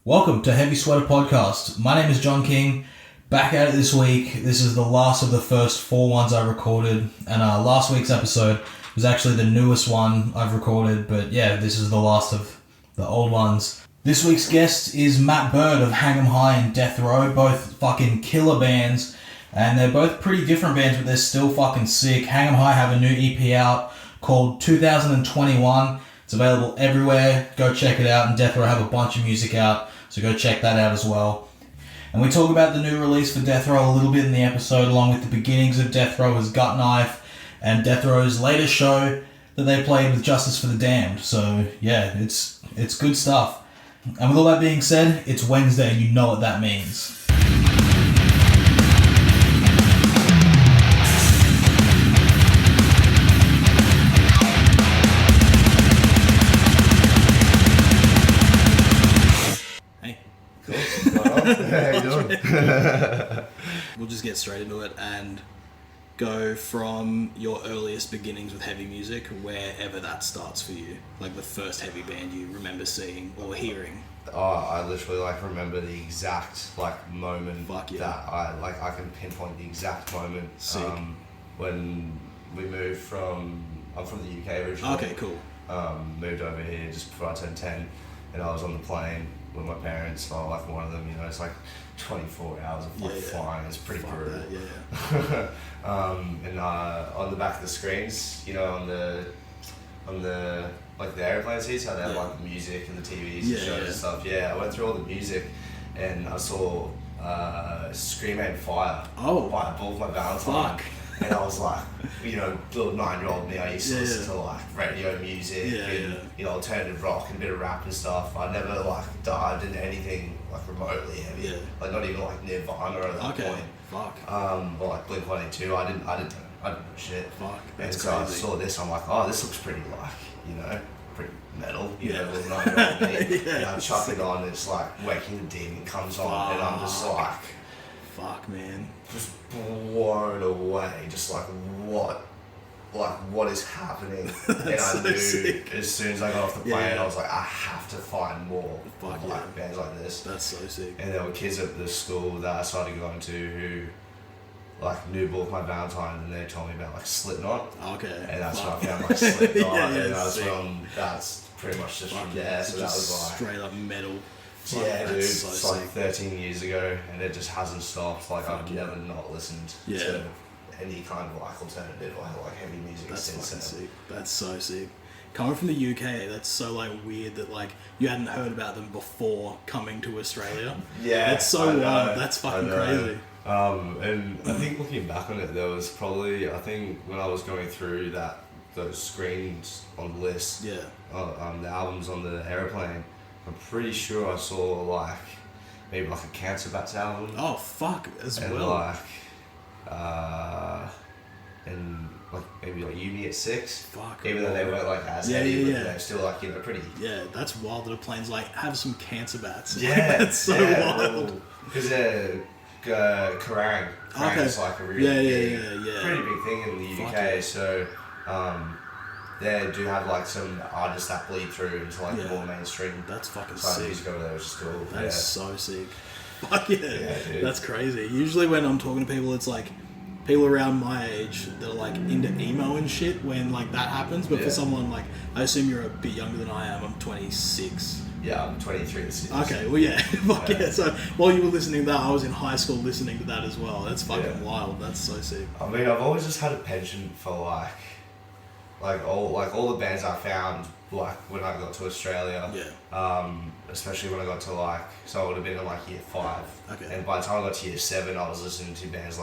Welcome to Heavy Sweater Podcast. My name is John King. Back at it this week. This is the last of the first 4 ones I recorded, and last week's episode was actually the newest one I've recorded, but yeah, this is the last of the old ones. This week's guest is Matt Bird of Hang 'em High and Deathrow, both fucking killer bands, and they're both pretty different bands, but they're still fucking sick. Hang 'em High have a new EP out called 2021. It's available everywhere. Go check it out. And Deathrow have a bunch of music out, so go check that out as well. And we talk about the new release for Deathrow a little bit in the episode, along with the beginnings of Deathrow as Gut Knife and Deathrow's latest show that they played with Justice for the Damned. So yeah, it's good stuff. And with all that being said, it's Wednesday and you know what that means. How you doing? We'll just get straight into it and go from your earliest beginnings with heavy music, wherever that starts for you. Like the first heavy band you remember seeing or hearing. Oh, I literally remember the exact moment that I can pinpoint the exact moment. Sick. When we moved I'm from the UK originally. Okay, cool. Moved over here just before I turned 10, and I was on the plane with my parents. So one of them, it's 24 hours of flying. It's pretty brutal. That, and on the back of the screens, on the the airplane seats, how they have the music and the TVs and shows and stuff. Yeah, I went through all the music, and I saw Scream and Fire by Bulls My Valentine. Fuck. And I was little 9-year-old me, I used to listen to radio music and alternative rock and a bit of rap and stuff. I never dived into anything remotely heavy. Yeah. Not even Nirvana at that point. Fuck. But Blink-182, I didn't know shit. Fuck. And so crazy. I saw this, I'm like, oh, this looks pretty pretty metal, little 9-year-old me. And I chuck it on, and it's Waking the Demon comes on, and I'm just fuck, man. Just blown away, just what is happening. And I knew sick. As soon as I got off the plane, I was like, I have to find more bands like this. That's so sick. And there were kids at the school that I started going to who knew Bulls My Valentine, and they told me about Slipknot. Okay. And that's when I found Slipknot, and that's pretty much just from there. So that was straight up metal. Yeah, dude, so it's sick. 13 years ago, and it just hasn't stopped. I've never not listened to any kind of alternative or heavy music since then. Sick. That's so sick. Coming from the UK, that's so weird that you hadn't heard about them before coming to Australia. Yeah, that's so wild. That's fucking crazy. And I think looking back on it, there was probably, I think when I was going through those screens on the list, the albums on the airplane, I'm pretty sure I saw maybe a Cancer Bats album. Oh fuck, as and well. And maybe Uni at 6. Fuck. Even though they weren't as heavy, but they're still pretty. Yeah, that's wild that a plane's have some Cancer Bats. Yeah, that's so wild. Because Kerrang is a really pretty big thing in the UK. So they do have some artists that bleed through into more mainstream. That's fucking sick. Music over there, which is cool. That is so sick. Fuck yeah. Dude. That's crazy. Usually when I'm talking to people, it's people around my age that are into emo and shit when that happens. But for someone I assume you're a bit younger than I am. I'm 26. Yeah, I'm 23 this year. Okay, well yeah. Fuck yeah. So while you were listening to that, I was in high school listening to that as well. That's fucking wild. That's so sick. I mean, I've always just had a penchant for all the bands I found when I got to Australia. Yeah. Especially when I got to so I would have been in year 5. Okay. And by the time I got to year 7, I was listening to bands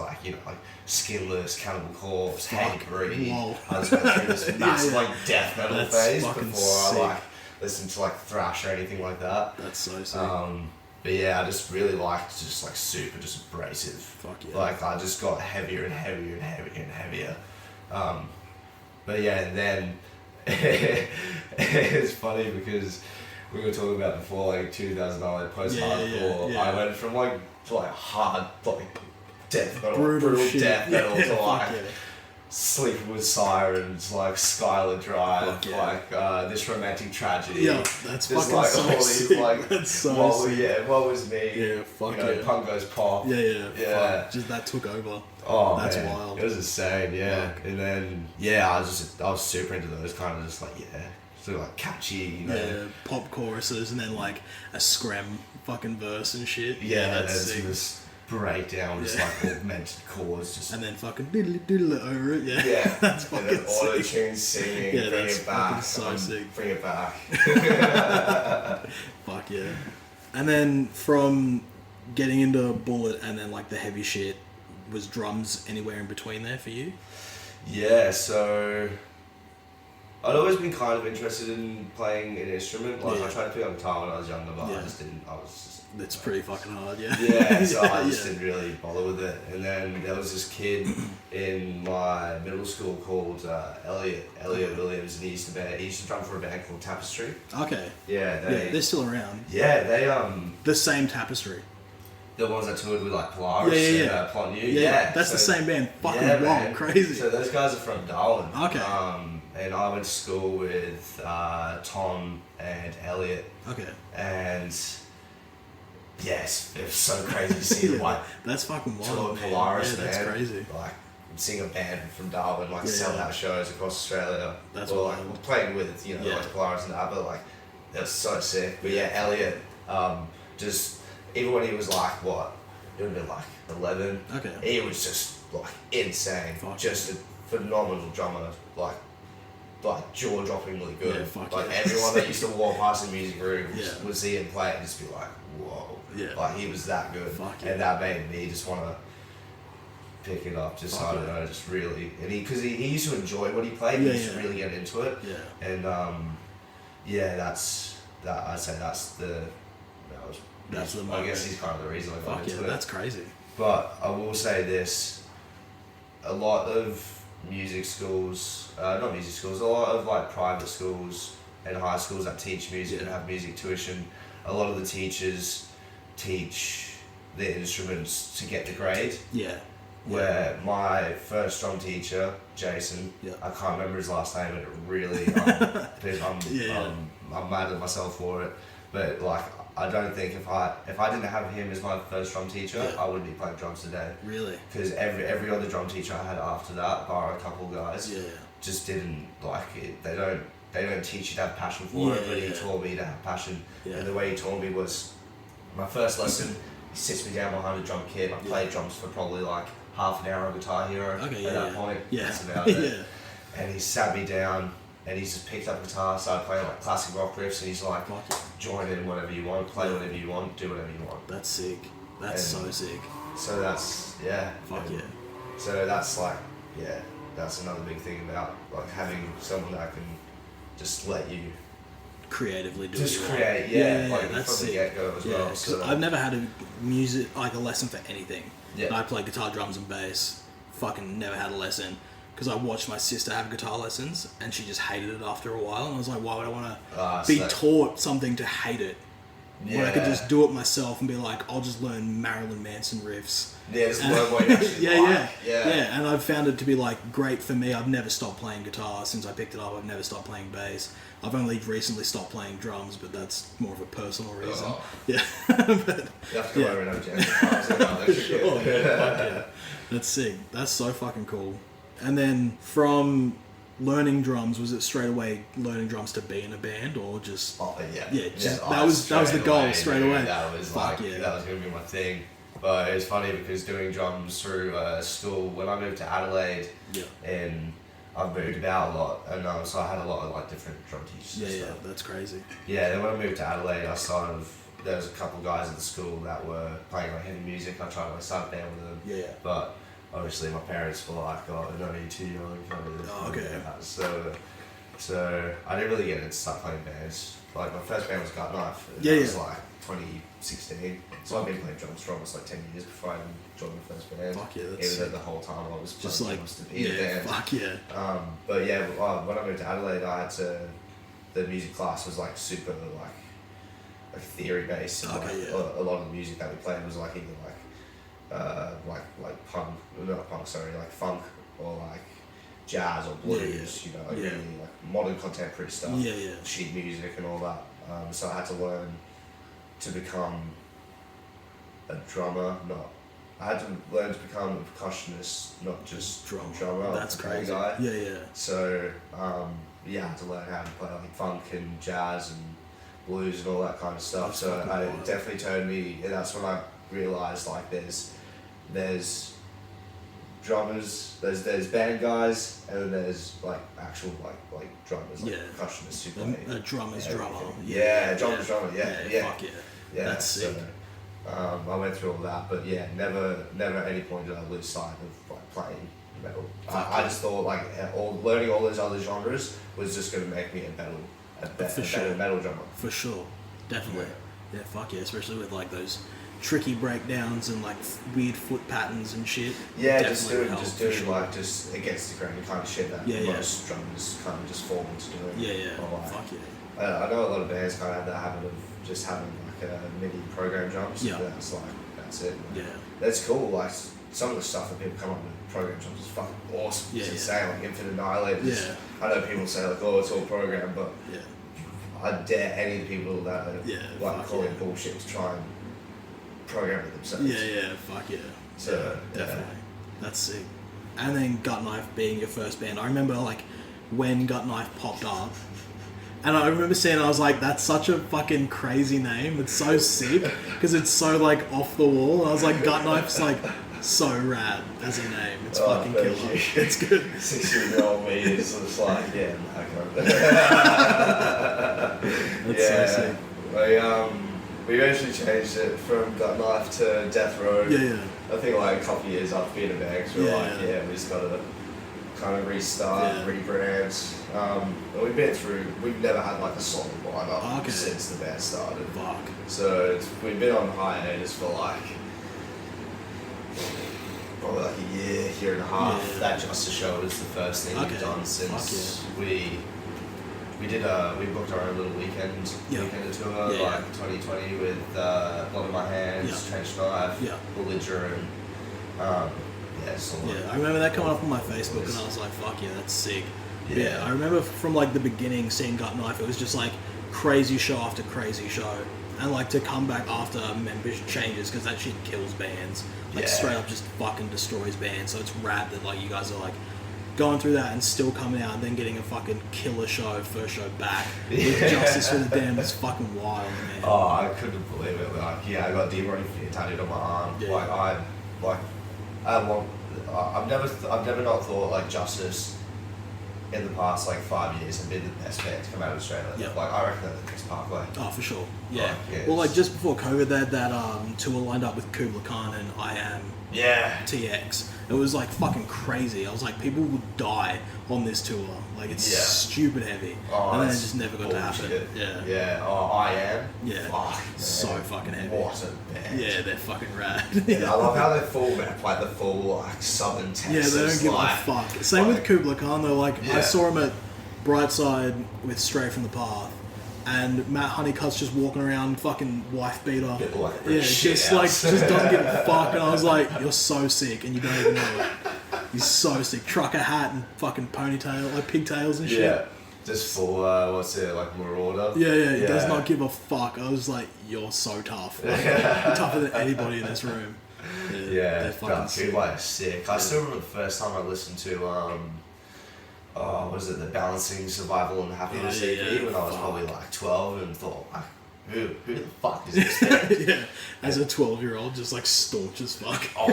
Skinless, Cannibal Corpse, Hank Green. I was going through this massive death metal phase before sick. I listened to thrash or anything like that. That's so sick. But yeah, I just really liked just super just abrasive. Fuck yeah. I just got heavier and heavier and heavier and heavier. But yeah, and then it's funny because we were talking about before 2009 post-hardcore. I went from hard death metal, brutal shit. death metal to Sleeping with Sirens, like Skylar Drive, Fuck yeah. like This Romantic Tragedy. Yeah, that's There's fucking like so all these sick. like That's so what sick. was me? Yeah, fuck you know, yeah. Punk Goes Pop. Yeah. Yeah. Fuck. Just that took over. Oh, that's man. wild. It was insane, yeah. Fuck. And then I was super into those kind of just like sort of like catchy, you know. Yeah, pop choruses and then like a scream fucking verse and shit. Yeah, that's there's sick. this breakdown, just like augmented chords, just And then fucking diddle it over it. Yeah, yeah, that's and fucking then auto sick. tune singing, Yeah, bring that's it back, fucking so sick. bring it back. Fuck yeah. And then from getting into Bullet and then like the heavy shit, was drums anywhere in between there for you? Yeah, so I'd always been kind of interested in playing an instrument. Like I tried to play on guitar when I was younger, but I just didn't. It's pretty fucking hard, yeah. Yeah, so I just didn't really bother with it. And then there was this kid in my middle school called Elliot Williams, and he used to drum for a band called Tapestry. Okay. Yeah, they're still around. Yeah, they The same Tapestry. the ones that toured with like Polaris and Plot New. Yeah, that's the same band. Fucking wild, man. crazy. So those guys are from Darwin. Okay. And I went to school with Tom and Elliot. Okay. And yes, it was so crazy to see them like that's fucking wild. tour Man. Polaris, yeah, that's man. crazy. Like seeing a band from Darwin like sell out shows across Australia. That's or like wild. playing with like Polaris and that, but like that was so sick. But yeah, Elliot, just even when he was like what, it would have been like 11. Okay. He was just like insane. Fuck just a phenomenal drummer. Like jaw-droppingly good. Yeah, fuck like yeah. everyone that used to walk past the music room Yeah. would see him play and just be like, whoa. Yeah. Like he was that good. Fuck yeah. And that made me just want to pick it up. Just Fuck I don't yeah. know, just really. And because he used to enjoy what he played. Yeah, He used to yeah. really get into it. Yeah. And that's that. I'd say that's the. That's the I moment. guess he's kind of the reason I got Fuck into yeah, it. that's crazy. But I will say this, a lot of music schools, not music schools, a lot of like private schools and high schools that teach music and have music tuition, a lot of the teachers teach the instruments to get the grade. Yeah. Where my first drum teacher, Jason, I can't remember his last name, and it really, I'm mad at myself for it. But like, I don't think if I didn't have him as my first drum teacher, I wouldn't be playing drums today. Really? Because every other drum teacher I had after that, bar a couple guys, just didn't like it. They don't teach you to have passion for it, but he taught me to have passion. And the way he taught me was, my first lesson, he sits me down behind a drum kit. I played drums for probably like half an hour on Guitar Hero at that point. That's about it. And he sat me down and he's just picked up a guitar, started playing like classic rock riffs, and he's like, join in whatever you want, play whatever you want, do whatever you want. That's sick. That's so sick. So that's, Fuck yeah. So that's like, that's another big thing about like having someone that can just let you creatively do just it. create, like that's from the get-go as well. So I've never had a music, like a lesson for anything. Yeah. I play guitar, drums and bass. Fucking never had a lesson. Because I watched my sister have guitar lessons and she just hated it after a while. And I was like, why would I want to be taught something to hate it? When I could just do it myself and be like, I'll just learn Marilyn Manson riffs. Yeah, just learn what you actually like. Yeah, and I've found it to be like great for me. I've never stopped playing guitar since I picked it up. I've never stopped playing bass. I've only recently stopped playing drums, but that's more of a personal reason. Yeah. But, you have to go over and have jams. Sure. That's sick. That's so fucking cool. And then from learning drums, was it straight away learning drums to be in a band, or just that was the goal straight away. That was that was gonna be my thing. But it's funny because doing drums through school, when I moved to Adelaide, and I've moved about a lot, and so I had a lot of like different drum teachers. Yeah, that's crazy. Yeah, then when I moved to Adelaide, there was a couple guys at the school that were playing like heavy music. I tried to start a band with them. Yeah. But obviously my parents were like, oh, no, you're too young. So I didn't really get into start playing bands. Like my first band was Gut Knife. That was like 2016. So I've been playing drums for almost like 10 years before I even joined my first band. Fuck yeah, that's Even though the whole time I was just playing like, drums to be in a band. Fuck yeah. But yeah, when I moved to Adelaide, the music class was like super like theory based. And a lot of the music that we played was like either like punk, not punk, sorry, like funk or like jazz or blues, you know, like really like modern contemporary stuff, sheet music and all that. So I had to learn to become a drummer, I had to learn to become a percussionist, not just drummer. That's crazy. Guy. Yeah. So I had to learn how to play like funk and jazz and blues and all that kind of stuff. So it definitely turned me. And that's when I realized like there's drummers, there's band guys, and then there's like actual like drummers, like percussionists who play. A drummer's drummer. Drummer's drummer. Yeah. Fuck yeah. That's sick. I went through all that, but never at any point did I lose sight of like playing metal. I just thought like learning all those other genres was just going to make me a better metal drummer. For sure, definitely. Yeah, fuck yeah, especially with like those tricky breakdowns and like weird foot patterns and shit. Yeah, just doing like just against the grain kind of shit that most drummers kind of just fall into doing. Yeah. Like, fuck yeah. I know a lot of bands kind of have that habit of just having like a MIDI program drums. Yeah. That's it. Yeah. That's cool. Like some of the stuff that people come up with program drums is fucking awesome. It's insane. Like Infinite Annihilators. Yeah. I know people say like, oh, it's all programmed, but I dare any of the people that are like calling bullshit to try and program it themselves. Yeah. Fuck yeah. So definitely. That's sick. And then Gut Knife being your first band. I remember like when Gut Knife popped up. And I remember saying, I was like, that's such a fucking crazy name. It's so sick because it's so like off the wall. And I was like, Gut Knife's like so rad as a name. It's fucking killer. It's good. 6-year-old me is just like, That's so sick. We eventually changed it from Gut Knife to Deathrow. Yeah. I think like a couple of years after being a band, because we're we just got to kind of restart, rebrand. We've never had like a solid lineup since the band started. Fuck. So we've been on hiatus for like probably like a year and a half. Yeah. That Justice show was the first thing we've done since we booked our own little weekend tour, like 2020 with Blood in My Hands, Trench Knife, Belligerent. I remember that coming up on my Facebook and I was like, fuck yeah, that's sick. Yeah, I remember from like the beginning seeing Gut Knife, it was just like crazy show after crazy show. And like to come back after membership changes, because that shit kills bands. Like straight up just fucking destroys bands. So it's rad that like you guys are like going through that and still coming out and then getting a fucking killer show, first show back with Justice for the Damned. It's fucking wild, man. Oh, I couldn't believe it. Like, I got Demon tattooed on my arm. I've never not thought like Justice in the past like 5 years have been the best band to come out of Australia. Like I reckon they're the next Parkway. Oh, for sure. Yeah. Well, like just before COVID, they had that tour lined up with Kubla Khan and I Am. TX. It was like fucking crazy. I was like, people would die on this tour. Like it's stupid heavy. And then it just never got to happen. I Am. So fucking heavy. What a band. Yeah, they're fucking rad. I love how they play the full like Southern Texas. Yeah, they don't give a fuck. Same with Kubla Khan though. Like I saw him at Brightside with Stray from the Path. And Matt Honeycutt's just walking around fucking wife beater. Just doesn't give a fuck. And I was like, you're so sick and you don't even know it. He's so sick. Trucker hat and fucking ponytail, like pigtails and shit. Yeah, just full, like Marauder. Yeah, he does not give a fuck. I was like, you're so tough. Like, you're tougher than anybody in this room. They're fucking sick. I still remember the first time I listened to, the Balancing Survival and Happiness EP when I was probably like 12 and thought, who the fuck is this band? As a 12-year-old, just like staunch as fuck. So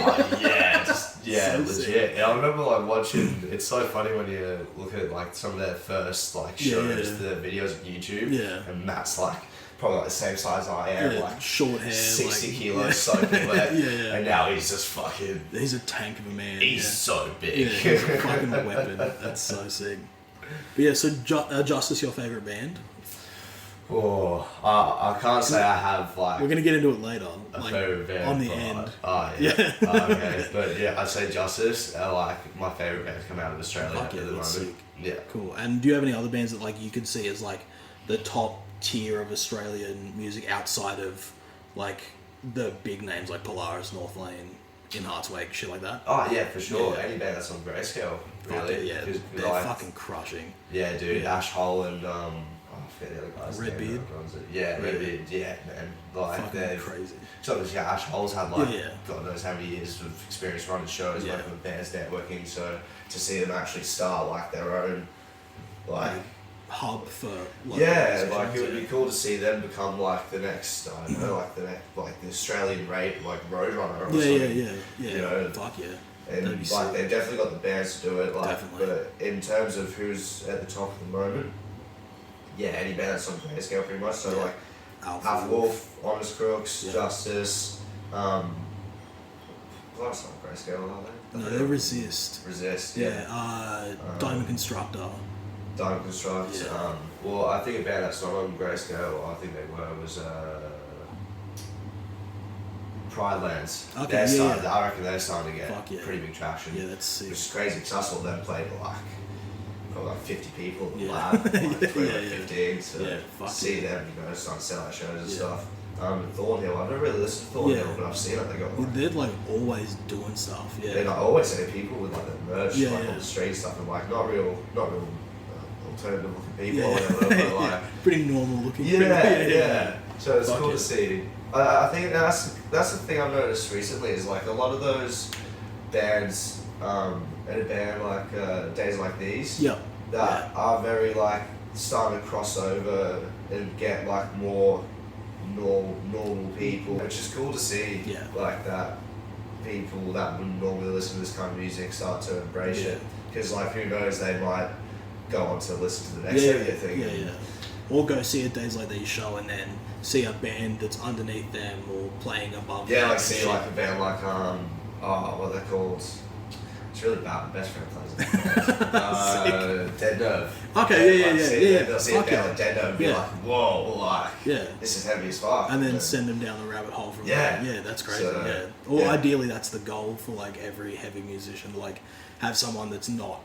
legit. Sick. I remember like watching. It's so funny when you look at like some of their first like shows, the videos on YouTube, and Matt's like probably like the same size as I am, like short hair, 60 kilos soaking wet, and now he's just fucking. He's a tank of a man. He's so big. Yeah, he's a fucking weapon. That's so sick. But yeah, so Justice, your favorite band? Oh, I can't say I have like. We're gonna get into it later. A favorite band on the end. Okay, but I'd say Justice. Like my favorite band to come out of Australia at the moment. Sick. Yeah, cool. And do you have any other bands that like you could see as like the top tier of Australian music outside of like the big names like Polaris, North Lane, In Heart's Wake, shit like that. Oh yeah, for sure. Yeah. Any band that's on Grayscale, really. Yeah, they're like, fucking crushing. Yeah, dude. Yeah. Ash Hole and I forget the other guys. Redbeard. Yeah, Redbeard. Yeah, man. Like fucking they're crazy. So yeah, Ash Hole's had like God knows how many years of experience running shows, working with bands, networking. So to see them actually start like their own, like. Hub for like it would be cool to see them become like the next I don't know like the Australian rate like Roadrunner or something. Yeah. You know, fuck yeah. And like they've definitely got the bands to do it. Like, but in terms of who's at the top at the moment, any band that's on Grayscale pretty much. So like Alpha Wolf, Honest Crooks, Justice. Last on Grayscale, are they? No, they Resist. Resist. Diamond Constructor. Diamond Construct. Well, I think a band that's not on Grayscale, I think they was Pride Lands. Okay, I reckon they're starting to get pretty big traction. Yeah, that's sick. Which is crazy because I saw them play to like 50 people in the lab, 15. So see them, starting to sell out shows and stuff. Thornhill, I've never really listened to Thornhill, but I've seen it. They got they're like always doing stuff. Yeah, they're like always seeing people with like their merch, on the street stuff, and like not real. Alternative looking people or whatever, but like pretty normal looking people. Yeah. So it's cool to see. I think that's the thing I've noticed recently is like a lot of those bands, and a band like Days Like These, that are very like starting to cross over and get like more normal people, which is cool to see. Like that people that would normally listen to this kind of music start to embrace it, because like who knows, they might go on to listen to the next thing. Or go see a Days Like These show and then see a band that's underneath them or playing above them. Yeah, like see like a band like what they're called. It's really bad. My best friend plays it. Dead Nerve. Okay, yeah. They'll see a band like Dead Nerve and be like, whoa, like this is heavy as fuck. And then send them down the rabbit hole from there. Yeah, that's crazy. So, or ideally that's the goal for like every heavy musician, to like have someone that's not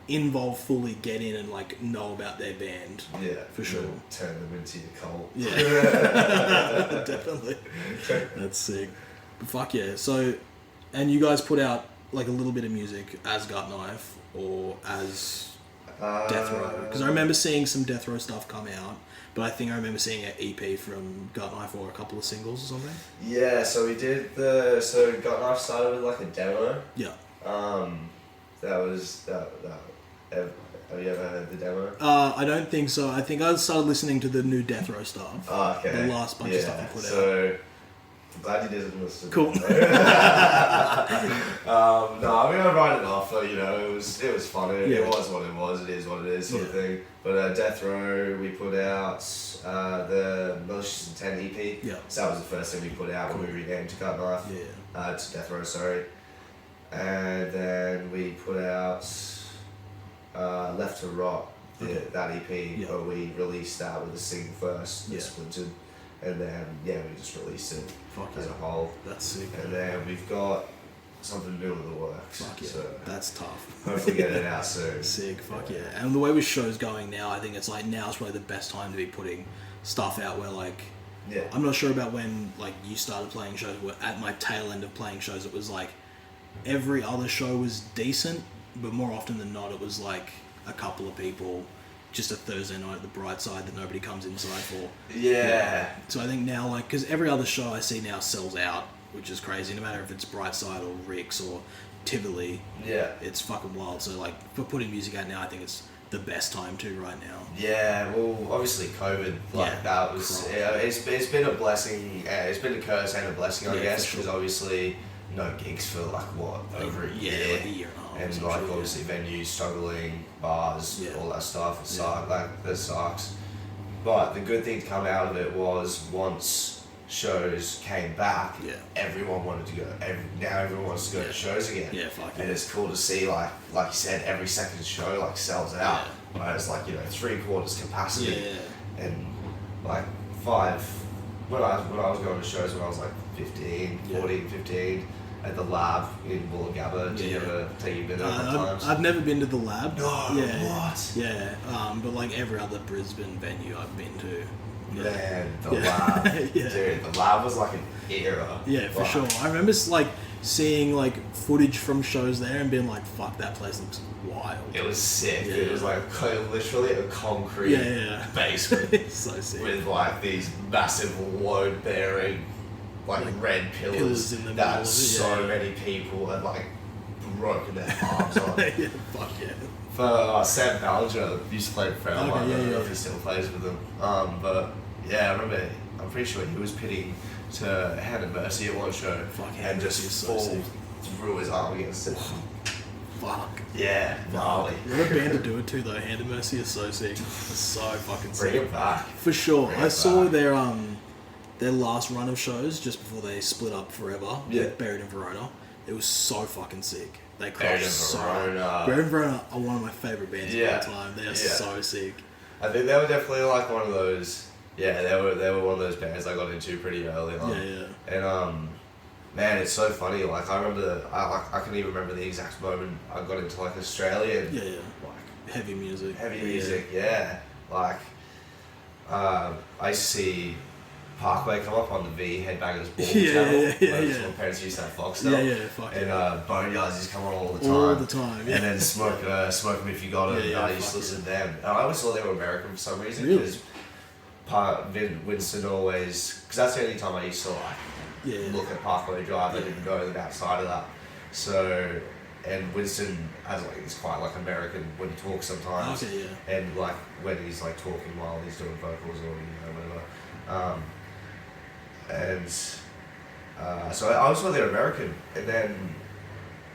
involved fully get in and like know about their band. For sure. Turn them into your cult. Definitely. That's sick. But fuck yeah. So, and you guys put out like a little bit of music as Gut Knife or as Deathrow, because I remember seeing some Deathrow stuff come out, but I think I remember seeing an EP from Gut Knife or a couple of singles or something. Yeah, so we did Gut Knife started with like a demo. Have you ever heard the demo? I don't think so. I think I started listening to the new Deathrow stuff. Oh, okay. The last bunch of stuff you put out. So, I'm glad you didn't listen. Cool. No, I'm gonna write it off. It was fun. It was what it was. It is what it is, sort of thing. But Deathrow, we put out the Malicious Intent EP. So that was the first thing we put out when we renamed to Gut Knife. To Deathrow, sorry. And then we put out Left to Rot, that EP, but we released that with a single first, Splintered, and then we just released it as a whole. That's sick. And then we've got something new in the works. So that's tough. Hopefully get it out soon. Sick, And the way with shows going now, I think it's like now's probably the best time to be putting stuff out where like, I'm not sure about when like you started playing shows, but at my tail end of playing shows, it was like every other show was decent, but more often than not, it was like a couple of people, just a Thursday night at the Bright Side that nobody comes inside for. So I think now, like, because every other show I see now sells out, which is crazy, no matter if it's Bright Side or Rick's or Tivoli. It's fucking wild. So, like, for putting music out now, I think it's the best time to right now. Well, obviously COVID, that was, it's been a blessing, it's been a curse and a blessing, I guess, because obviously no gigs for over a year. Like a year and a half. And obviously venues struggling, bars, all that stuff. It sucked. That sucks. But the good thing to come out of it was once shows came back, everyone wanted to go. Now everyone wants to go to shows again. And it's cool to see, like you said, every second show sells out. Whereas 3/4 capacity. And like 5. When I was going to shows when I was 14, 15. At the Lab in Woolloongabba. Did you ever take you been there a couple times? I've never been to the Lab. No, what? But like every other Brisbane venue I've been to. Man, the Lab. Dude, the Lab was like an era. Yeah, for sure. I remember like seeing like footage from shows there and being like, "Fuck, that place looks wild." It was sick. Yeah. It was like literally a concrete basement It's so sick. with like these massive load-bearing like red pillars in the that middle, so many people had like broken their arms on. Yeah, fuck yeah. For Sam Ballinger used to play with Fred. I don't know if he yeah. still plays with them. But yeah, I remember. I'm pretty sure he was pitting to Hand of Mercy at one show and just fall through his arm against it. Fuck. Yeah, gnarly. What a band to do it to though. Hand of Mercy is so sick. It's so fucking sick. Bring it back. For sure. Bring I it saw back. their last run of shows just before they split up forever. Yeah. Buried in Verona. It was so fucking sick. They Buried crushed in so. Verona. Buried in Verona are one of my favorite bands Yeah. of all time. They are Yeah. so sick. I think they were definitely like one of those. Yeah, they were one of those bands I got into pretty early on. Yeah. And man, it's so funny. Like I remember, I can even remember the exact moment I got into like Australian. Yeah. Like Heavy music. heavy music. Yeah. Like I used to see Parkway come up on the V Headbangers Ball channel. Yeah. My parents used to have Fox Yeah, fuck and Boneyards used to come on all the time. All the time, yeah. And then Smoke 'Em If You Got It. I used to listen to them. And I always thought they were American for some reason. Really? Winston always, because that's the only time I used to like look at Parkway Drive. I didn't go outside of that. So, and Winston has like he's quite like American when he talks sometimes. Okay, yeah. And like when he's like talking while he's doing vocals or whatever. So I always thought they were American, and then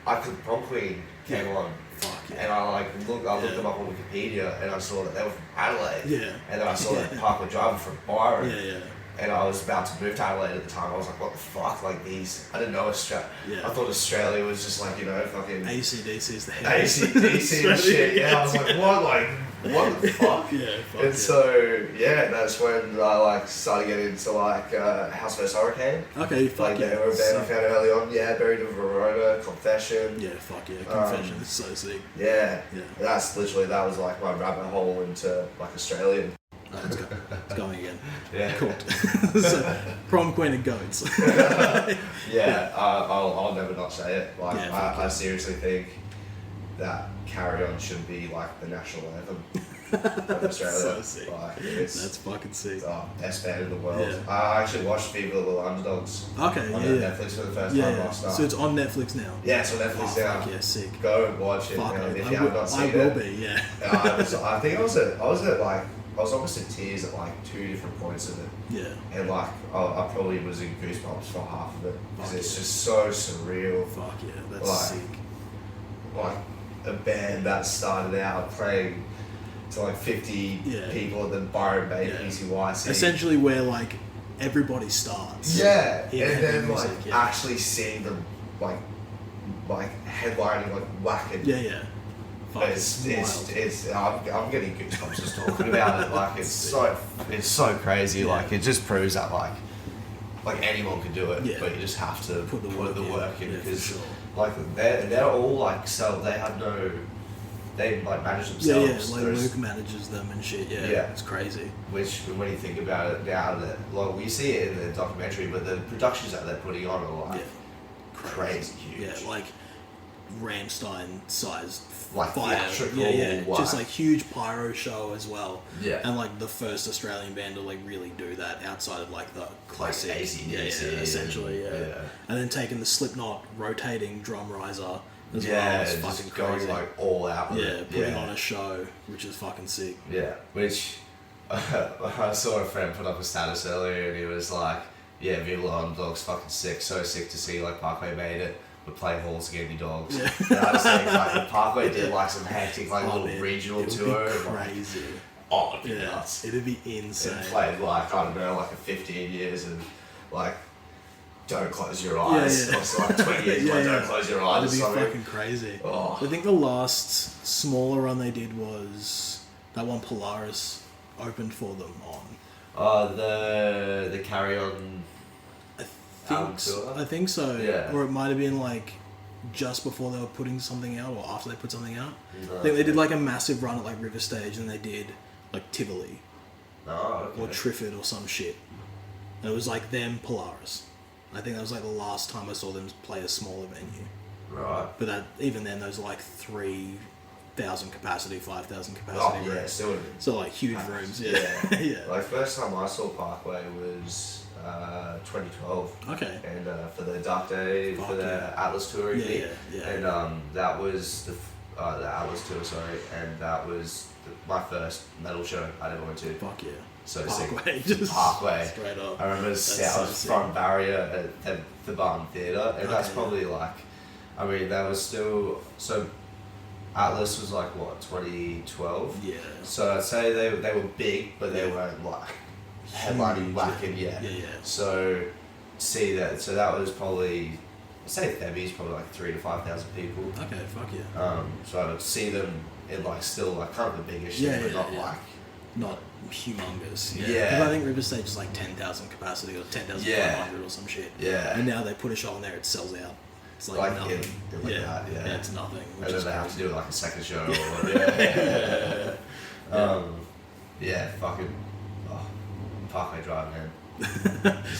Prom Queen came on. Fuck yeah. And I looked them up on Wikipedia, and I saw that they were from Adelaide. Yeah. And then I saw that Parkway Drive were from Byron. Yeah. And I was about to move to Adelaide at the time. I was like, what the fuck? Like these, I didn't know Australia. Yeah. I thought Australia was just like, fucking AC/DC is the head. AC/DC and shit. Yeah, I was like, what? Like, what the fuck? Yeah, fuck and so, that's when I like started getting into like House vs Hurricane. Okay, fuck Like they were a band I found early on. Yeah, Buried in Verona, Confession. Yeah, fuck yeah. Confession is so sick. Yeah. Yeah. That was like my rabbit hole into like Australian. Oh, it's going again. Yeah. Cool. So, Prom Queen and Goats. Yeah, I'll never not say it. Like I seriously think that Carry On should be like the national anthem of Australia. So sick. Like, That's fucking sick. Best band in the world. Yeah. I actually watched Viva the Underdogs Okay, on yeah. Netflix for the first time last night. So it's on Netflix now. Yeah, it's on Netflix now. Fuck yeah, sick. Go and watch it, Fuck man. it. If you have not seen it. I will be, yeah. I think I was almost in tears at like 2 different points of it. Yeah. And like, I probably was in goosebumps for half of it. Because it's just so surreal. Fuck yeah, that's Like, sick. Like, a band that started out playing to like 50 people at the Byron Bay PCYC. Essentially where like everybody starts. Yeah. And in then music, like actually seeing them like headlining like Wacken. Yeah. Fuck, It's wild. I'm getting goosebumps just talking about it. Like it's so crazy. Yeah. Like it just proves that like anyone can do it, but you just have to Put the work in, because for sure. like they're all like they like manage themselves. Yeah, like Luke manages them and shit. Yeah, it's crazy. Which when you think about it now, that like we see it in the documentary, but the productions that they're putting on are like crazy huge. Yeah, like Rammstein sized like fire. theatrical, Yeah. like, Just like huge pyro show as well. Yeah. And like the first Australian band to like really do that outside of like the classic. Like AC/DC essentially, and then taking the Slipknot rotating drum riser as well. Yeah, It's just fucking going crazy. like all out with it. Putting on a show, which is fucking sick. Yeah, which I saw a friend put up a status earlier and he was like, yeah, Viva Underdogs fucking sick, so sick to see like Parkway made it. We're playing halls again, you dogs. Yeah. And I was saying like if Parkway did like some hectic like little man, regional it would tour. be Like, crazy. it'd be nuts. It'd be insane. It played like, I don't know, like a 15 years and like Don't Close Your Eyes. Yeah. Or so like 20 years like Don't Close Your Eyes. It'd be or something. fucking crazy. Oh. I think the last smaller run they did was that one Polaris opened for them on. The Carry On. I think so. Yeah. Or it might have been like just before they were putting something out or after they put something out. No. I think they did like a massive run at like River Stage and they did like Tivoli Oh, okay. or Triffid or some shit. And it was like them Polaris. I think that was like the last time I saw them play a smaller venue. Right. But that even then, those are like 3,000 capacity, 5,000 capacity Oh, yeah, rooms. still. So like huge rooms, yeah. Yeah. Like first time I saw Parkway was 2012. Okay. And for the Dark Day, Fuck for the yeah. Atlas tour, Yeah. And that was the Atlas tour, sorry, and that was my first metal show I ever went to. Fuck yeah. So Parkway, sick. just Parkway. straight up. I remember so was sick. front barrier at the Barn Theatre, and that's Okay, probably like, I mean, that was still, so Atlas was like, what, 2012? Yeah. So I'd say they were big, but they weren't like headlining whacking yet. Yeah. So see that, so that was probably, I'd say Thebby's probably like 3,000 to 5,000 people. Okay, fuck yeah. So I would see them in like still like kind of a bigger shit, Yeah, but yeah, not yeah. like. Not humongous. Yeah. 'Cause I think River Stage is like 10,000 capacity or 10,500 or some shit. Yeah. And now they put a show on there, it sells out. It's like, Like nothing. in like that, yeah. It's nothing. And Which then is they have crazy. to do like a second show or fucking Parkway Drive, man.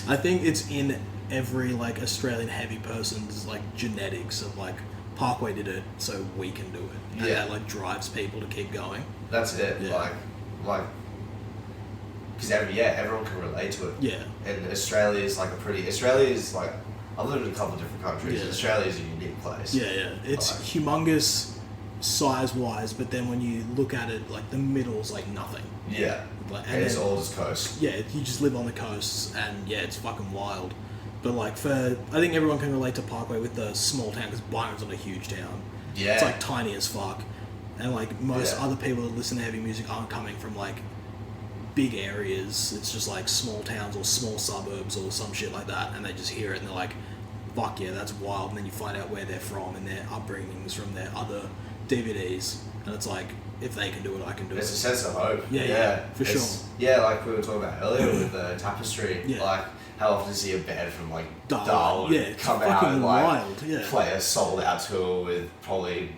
I think it's in every like Australian heavy person's like genetics of like Parkway did it, so we can do it. And Yeah. that like drives people to keep going. That's it. Yeah. Like, because everyone can relate to it. Yeah. And Australia is like I've lived in a couple of different countries. Yeah. Australia is a unique place. Yeah. It's Like- humongous size wise, but then when you look at it, like the middle's like nothing. Yeah. Like, And it's all just coast. Yeah, you just live on the coasts, and yeah, it's fucking wild. But like I think everyone can relate to Parkway with the small town, because Byron's not a huge town. Yeah. It's like tiny as fuck, and like most Yeah. other people that listen to heavy music aren't coming from like big areas. It's just like small towns or small suburbs or some shit like that, and they just hear it and they're like, "Fuck yeah, that's wild!" And then you find out where they're from and their upbringings from their other DVDs, and it's like, if they can do it, I can do There's it. a sense of hope. Yeah, for It's- sure. Yeah, like we were talking about earlier with the Tapestry. Yeah. Like, how often see a band from like Darwin. Darwin Yeah, it's come out fucking and like wild, yeah. play a sold out tour with probably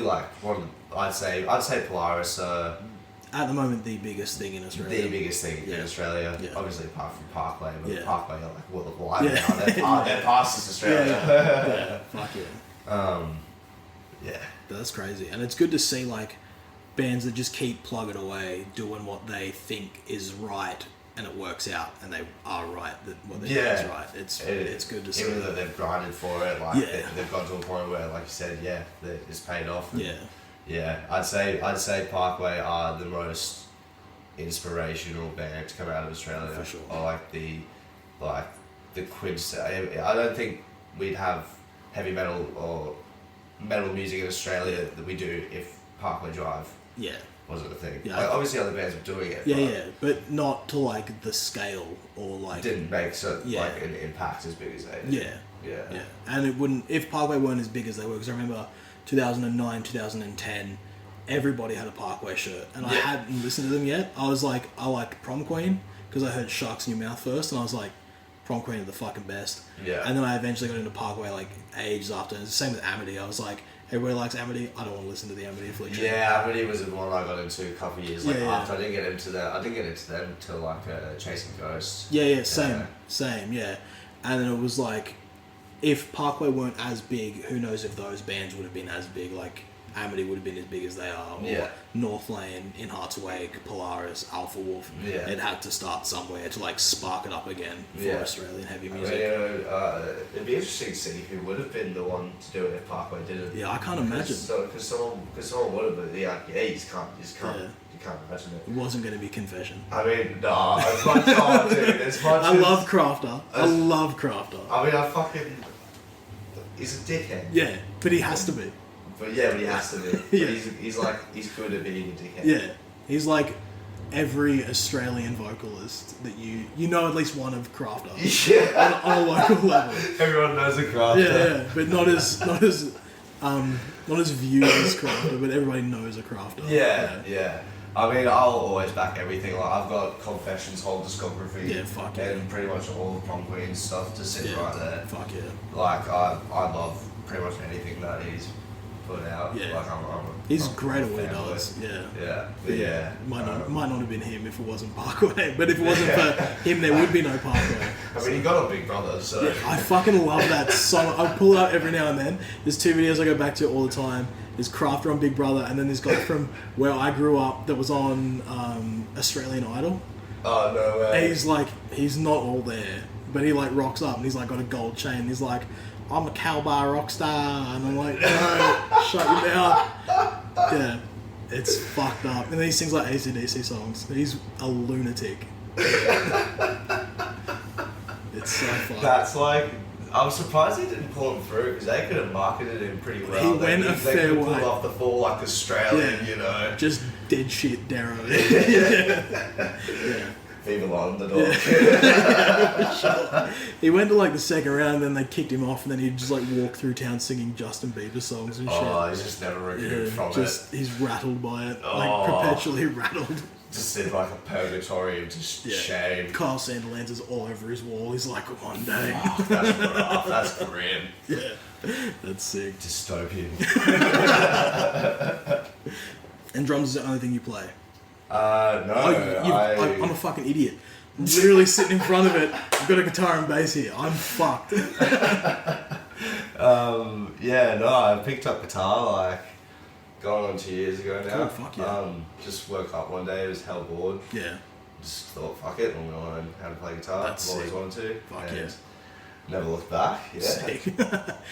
like one of the, I'd say Polaris At the moment, the biggest thing in Australia. the biggest thing in Yeah. Australia. Yeah. Obviously apart from Parkway, but Yeah. Parkway are like worldwide Yeah. now. They're past us Australia. Yeah, fuck yeah. Yeah. But that's crazy, and it's good to see like bands that just keep plugging away, doing what they think is right, and it works out, and they are right. That what they think is right. It's good to see. Even though they've grinded for it, like Yeah. they've got to a point where, like you said, it's paid off. And Yeah. Yeah, I'd say Parkway are the most inspirational band to come out of Australia. For sure. Or like the quids. I don't think we'd have heavy metal or metal music in Australia that we do if Parkway Drive Yeah. wasn't a thing. Yeah, Like, obviously other bands were doing it. Yeah, but not to like the scale or like. Didn't make Yeah. like an impact as big as they did. Yeah, and it wouldn't if Parkway weren't as big as they were. Because I remember 2009, 2010, everybody had a Parkway shirt, and I hadn't listened to them yet. I was like, I like Prom Queen because I heard Sharks in Your Mouth first, and I was like, Prom Queen are the fucking best. Yeah. And then I eventually got into Parkway like ages after. And it's the same with Amity. I was like, everybody likes Amity. I don't want to listen to the Amity affliction. Yeah, Amity was the one I got into a couple of years Yeah. after. I didn't get into them until like Chasing Ghosts. Yeah, same. And then it was like, if Parkway weren't as big, who knows if those bands would have been as big. Like Amity would have been as big as they are, or Yeah. North Lane, In Heart's Wake, Polaris, Alpha Wolf. Yeah. It had to start somewhere to like spark it up again for Yeah. Australian heavy I mean, music. it'd be interesting to see who would have been the one to do it if Parkway didn't. Yeah, I can't imagine. Because someone would have, but you just can't Yeah. you can't imagine it. It wasn't going to be Confession. I mean, nah, as much as I love Crafter. I love Crafter. I mean, I fucking. He's a dickhead. Yeah, but he has to be. But he has to be. Yeah. But he's good at being a dickhead. Yeah, he's like every Australian vocalist that you know at least one of Crafter Yeah. on a local level. Everyone knows a craft. Yeah, but not as viewed as Crafter, but everybody knows a Crafter. Yeah. I mean, I'll always back everything. Like, I've got Confession's whole discography. Yeah, fuck yeah. And pretty much all of Prom Queen's stuff to sit Yeah, right there. fuck yeah. Like, I love pretty much anything that he's put out. Yeah. Like He's I'm great a at what he fanboy. does. Yeah. Yeah. But yeah. Might not have been him if it wasn't Parkway, but if it wasn't for him, there would be no Parkway. I mean, he got on Big Brother, so. Yeah, I fucking love that song. I pull it up every now and then. There's two videos I go back to all the time. There's Crafter on Big Brother, and then this guy from where I grew up that was on Australian Idol. Oh, no way. And he's not all there, but he like rocks up and he's like got a gold chain. He's like, I'm a cowbar rock star, and I'm like, no, shut your mouth. Yeah, it's fucked up. And then he sings like AC/DC songs. He's a lunatic. It's so fun. That's like, I'm surprised he didn't pull him through because they could have marketed him pretty well. He went a fair they could way. pull off the full like Australian, you know. Just dead shit, Darrow. Yeah. Viva la Underdog. Yeah, sure. He went to like the second round, and then they kicked him off, and then he'd just like walk through town singing Justin Bieber songs and shit. Oh, he's just never recovered from it. He's rattled by it, like perpetually rattled. Just in like a purgatory of just shame. Kyle Sandilands is all over his wall. He's like, one day. Oh, that's rough. That's grim. Yeah, that's sick. Dystopian. And drums is the only thing you play. No. I'm a fucking idiot. I'm literally sitting in front of it. I've got a guitar and bass here. I'm fucked. Yeah, no, I picked up guitar like going on 2 years ago now. Oh, fuck yeah. Just woke up one day, was hell bored. Yeah. Just thought, fuck it, I'm gonna learn how to play guitar. That's I've always sick. wanted to. Fuck and yeah. Never looked back. Yeah. Sick.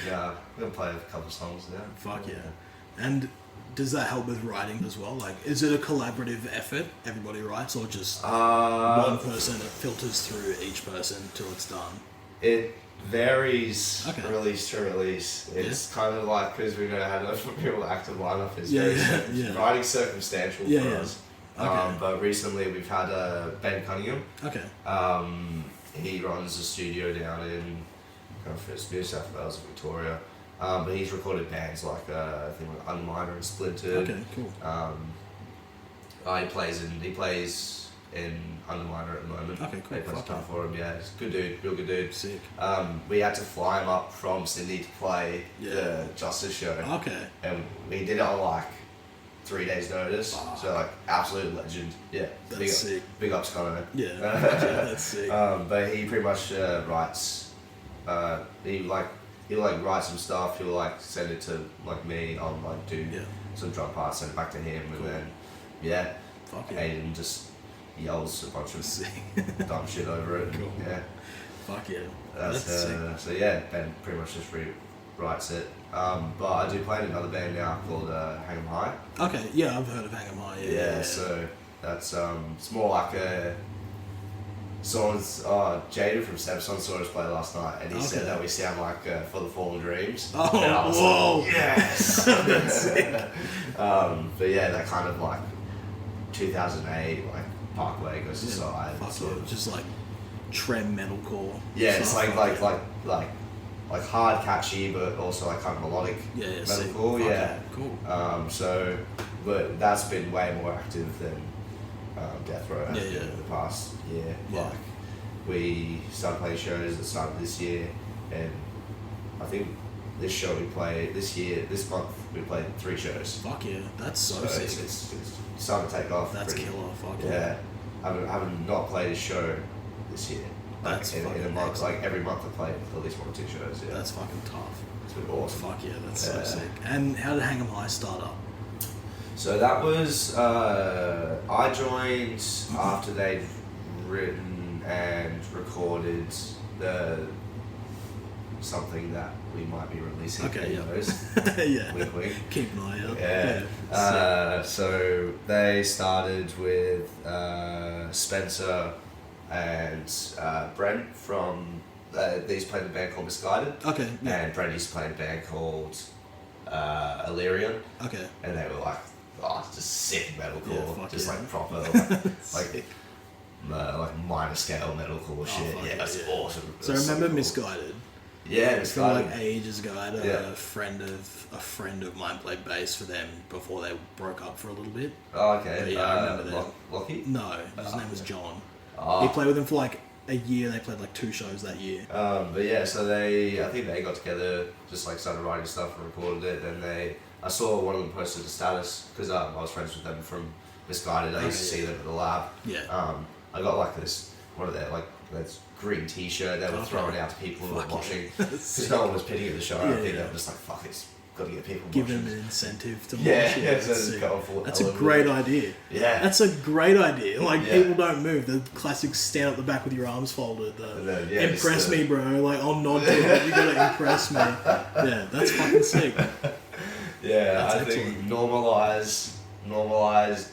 Yeah, I'm gonna play a couple of songs now. Fuck yeah. And does that help with writing as well? Like, is it a collaborative effort? Everybody writes, or just one person that filters through each person till it's done? It varies Okay. release to release. It's kind of like, because we've never had a real active lineup, it's Yeah. writing circumstantial Yeah, for yeah. us. Okay. But recently we've had Ben Cunningham. Okay. He runs a studio down in New South Wales, Victoria. But he's recorded bands like I think like Unminer and Splintered. Okay, cool. He plays in Underminer at the moment. Okay, cool. He plays Fuck stuff yeah. for him. Yeah, he's a good dude, real good dude. Sick. We had to fly him up from Sydney to play Yeah. the Justice show, Okay. and we did it on like 3 days' notice. Fuck. So like absolute legend. Yeah, That's sick. Big ups, Connor. Yeah. Yeah, that's sick. But he pretty much writes. He'll like write some stuff. He'll like send it to like me. I'll like do some drum parts, send it back to him, Cool. and then Fuck yeah. Aiden just yells a bunch of Sick. dumb shit over it. Cool. Yeah, Fuck yeah. that's sick. so yeah. Ben pretty much just rewrites it. But I do play in another band now called Hang 'Em High. Okay, yeah, I've heard of Hang 'Em High. Yeah. So that's it's more like a. Jaden from Stepson saw us play last night, and he said that we sound like For the Fallen Dreams. Oh, and I was whoa. like, yes! That's sick. But yeah, that kind of like 2008, like Parkway goes aside. Fuck sort yeah. of. Just like trem metalcore. Yeah, it's stuff. like hard, catchy, but also like kind of melodic Yeah, sick. metalcore. Fuck Yeah. Cool. But that's been way more active than Deathrow has Yeah, been in the past year. Yeah. Like we started playing shows at the start of this year, and I think this month we played 3 shows. Fuck yeah, that's so So sick. it's starting to take off. That's pretty- killer. Fuck Yeah, I haven't not played a show this year. Like, That's in a fucking month. excellent. Like every month I played at least 1 or 2 shows. Yeah, That's fucking tough. it's been awesome. Fuck yeah, that's so Yeah. sick. And how did Hang 'Em High start up? So that was I joined after they'd written and recorded something that we might be releasing. Okay, who knows? Yeah. Wink, wink. Keep an eye out. Yeah. So they started with Spencer and Brent from. These played in a band called Misguided. Okay. Yeah. And Brent used to play in a band called Illyrian. Okay. And they were like, just sick metalcore, Yeah, fuck just yeah. like proper, Sick. like minor scale metalcore shit. fuck Yeah, yeah, that's yeah. awesome. So I That's remember cool. Misguided. Yeah, From Misguided. like ages ago, I had a Yeah. friend of mine played bass for them before they broke up for a little bit. Oh, okay. But yeah, I remember that. Lockie? No, his name was John. Oh. He played with them for like a year. They played like 2 shows that year. But yeah, so I think they got together, just like started writing stuff and recorded it. Then they I saw one of them posted a status because I was friends with them from Misguided. I used to see them at the lab. Yeah. I got like this, what are they, like this green t-shirt they were throwing out to people who were watching. Because no one was pitting at the show. I think they were just like, fuck, it's got to get people Give watching. them an incentive to watch Yeah, it. That's a great idea. Yeah. That's a great idea. Like, people don't move. The classic stand up the back with your arms folded. Impress me, bro. Like, I'll nod to it. You gotta impress me. Yeah, that's fucking sick. Yeah, That's I think normalize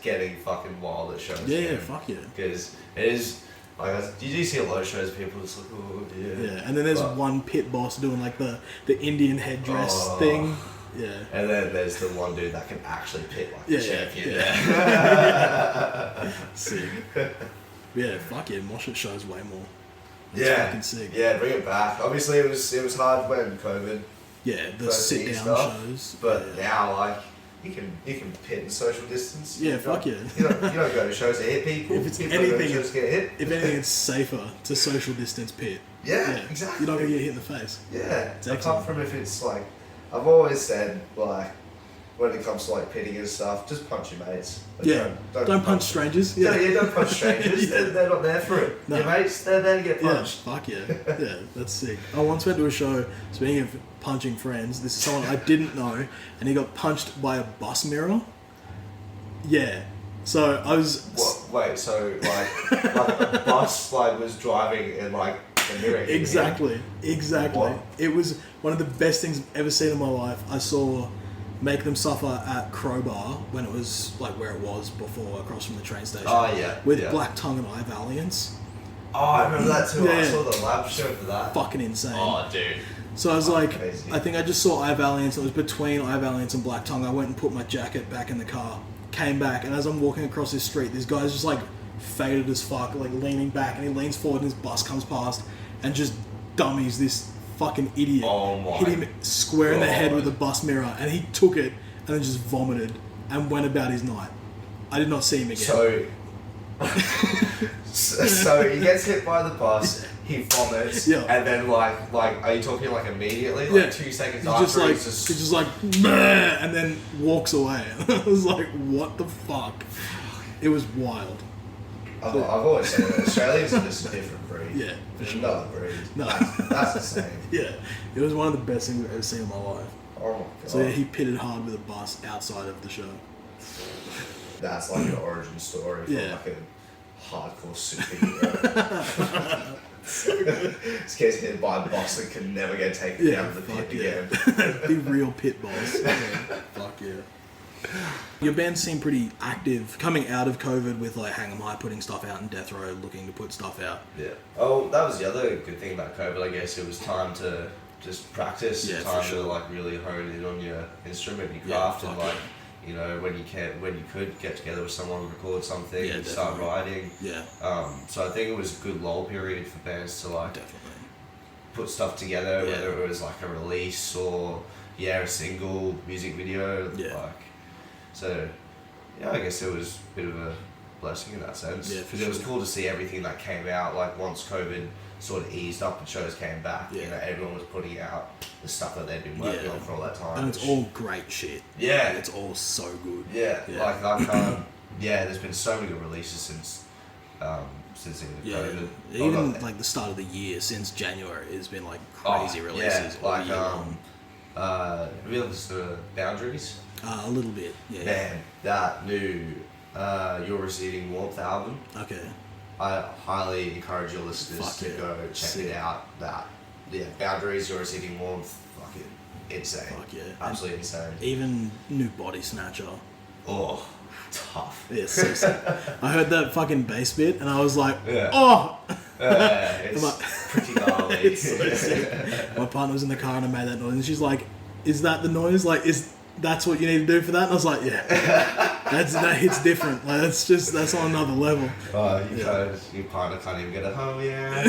getting fucking wild at shows. Yeah, fuck yeah. Because it is, like, you do see a lot of shows where people just like, oh dear. Yeah, and then there's one pit boss doing like the Indian headdress thing. Yeah. And then there's the one dude that can actually pit like a champion. Yeah. Sick. Yeah, fuck yeah, mosh pit shows way more. That's fucking sick. Yeah, bring it back. Obviously it was hard when COVID. Yeah, the sit down shows. But now, like, you can pit and social distance. Yeah, fuck yeah. You don't go to shows to hit people. If it's people anything, just get hit. If anything, it's safer to social distance pit. Yeah, exactly. You're not gonna get hit in the face. Yeah, it's apart from if it's like, I've always said, like, when it comes to like pitting and stuff, just punch your mates. Like, don't punch strangers. Yeah, don't punch strangers. They're not there for it. No. Your mates, they're there to get punched. Yeah, fuck yeah. Yeah, that's sick. I once went to a show, speaking of punching friends, this is someone I didn't know, and he got punched by a bus mirror. Yeah. So I was... What? Wait, so like a bus like was driving and like the mirror hit Exactly. What? It was one of the best things I've ever seen in my life. I saw Make Them Suffer at Crowbar when it was like where it was before, across from the train station. Oh yeah. With Black Tongue and Eye Valiance. Oh, I remember that too. Yeah. I saw the lab show for that. Fucking insane. Oh, dude. So I was like, crazy. I think I just saw Eye Valiance. It was between Eye Valiance and Black Tongue. I went and put my jacket back in the car, came back, and as I'm walking across this street, this guy's just like faded as fuck, like leaning back, and he leans forward and his bus comes past and just dummies this fucking idiot. Oh my Hit him square in the head God. with a bus mirror, and he took it and then just vomited and went about his night. I did not see him again. So he gets hit by the bus, he vomits, and then like are you talking like immediately? Like 2 seconds after he's just like "Bleh," and then walks away. I was like, what the fuck? It was wild. I've always said that Australians are just a different breed. Yeah, There's another breed. No. That's insane. Yeah, it was one of the best things I've ever seen in my life. Oh my god. So yeah, he pitted hard with a bus outside of the show. That's like an origin story for like a hardcore superhero. This kid's hit by a boss that could never get taken down to the pit again. Be real pit boss. Yeah. Fuck yeah. Your band seemed pretty active coming out of COVID with like Hang 'em High putting stuff out and Deathrow looking to put stuff out. Yeah. Oh, that was the other good thing about COVID, I guess. It was time to just practice, time to like really hone in on your instrument, your craft, and like, you know, when you could get together with someone, record something, and start writing. Yeah. So I think it was a good lull period for bands to like put stuff together, whether it was like a release or a single, music video, like. So, yeah, I guess it was a bit of a blessing in that sense. Yeah, because it was cool to see everything that came out. Like once COVID sort of eased up and shows came back, you know, everyone was putting out the stuff that they'd been working on for all that time. And it's all great shit. Yeah. It's all so good. Yeah. Like I can't. There's been so many good releases since the COVID. Even like the start of the year, since January, it's been like crazy releases. Yeah, like have you listened to Boundaries? A little bit, yeah. Man, that new You're Receiving Warmth album. Okay. I highly encourage your listeners to go check it out. Boundaries, You're Receiving Warmth, fucking insane. Fuck yeah. Absolutely insane. Even new Body Snatcher. Oh, tough. Yeah, so sick. I heard that fucking bass bit and I was like, it's pretty gnarly. It's so sick. My partner was in the car and I made that noise and she's like, is that the noise? Like, that's what you need to do for that? And I was like, that hits different. Like, that's on another level. Your partner can't even get it home, I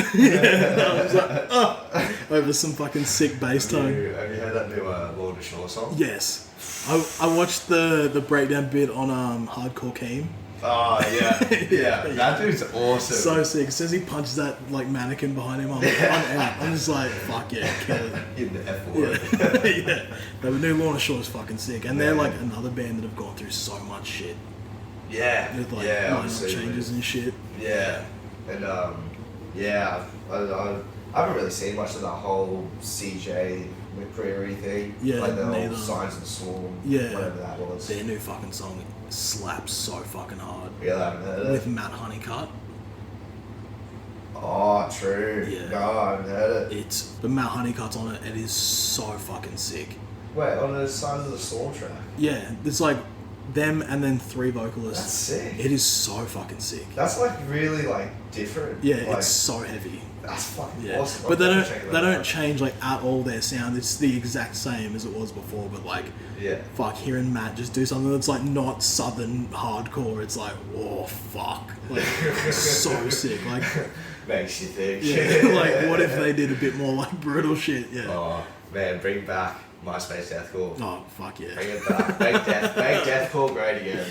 was like, over some fucking sick bass tone. Have you heard that new Lord of Shore song? Yes. I watched the breakdown bit on Hardcore Keen. Oh yeah. That dude's awesome. So sick. As soon as he punches that like mannequin behind him, I'm out. I'm just like, fuck yeah, kill it. In the F word. Yeah. The new Lorna Shore is fucking sick, and they're like another band that have gone through so much shit. Yeah. With like obviously, changes and shit. Yeah, and I haven't really seen much of that whole CJ McCreary thing. Yeah, like the neither. whole Signs of the Storm. Yeah. Whatever that was. Their new fucking song slaps so fucking hard. Really haven't heard it. With Matt Honeycutt. Oh, true. Yeah. No, I haven't heard it. But Matt Honeycutt's on it. It is so fucking sick. Wait, on the Signs of the Storm track. Yeah, it's like them and then 3 vocalists. That's sick. It is so fucking sick. That's like really like different. Yeah, like, it's so heavy. That's fucking Yeah, awesome. but they I'm don't checking they that don't out. change like at all their sound. It's the exact same as it was before. But like, Yeah. fuck, hearing Matt just do something that's like not southern hardcore. It's like, oh fuck, like so sick. Like, Makes you think. yeah, like what if they did a bit more like brutal shit? Yeah. Oh man, bring back MySpace Deathcore. Oh fuck yeah. Bring it back. Make Deathcore great again.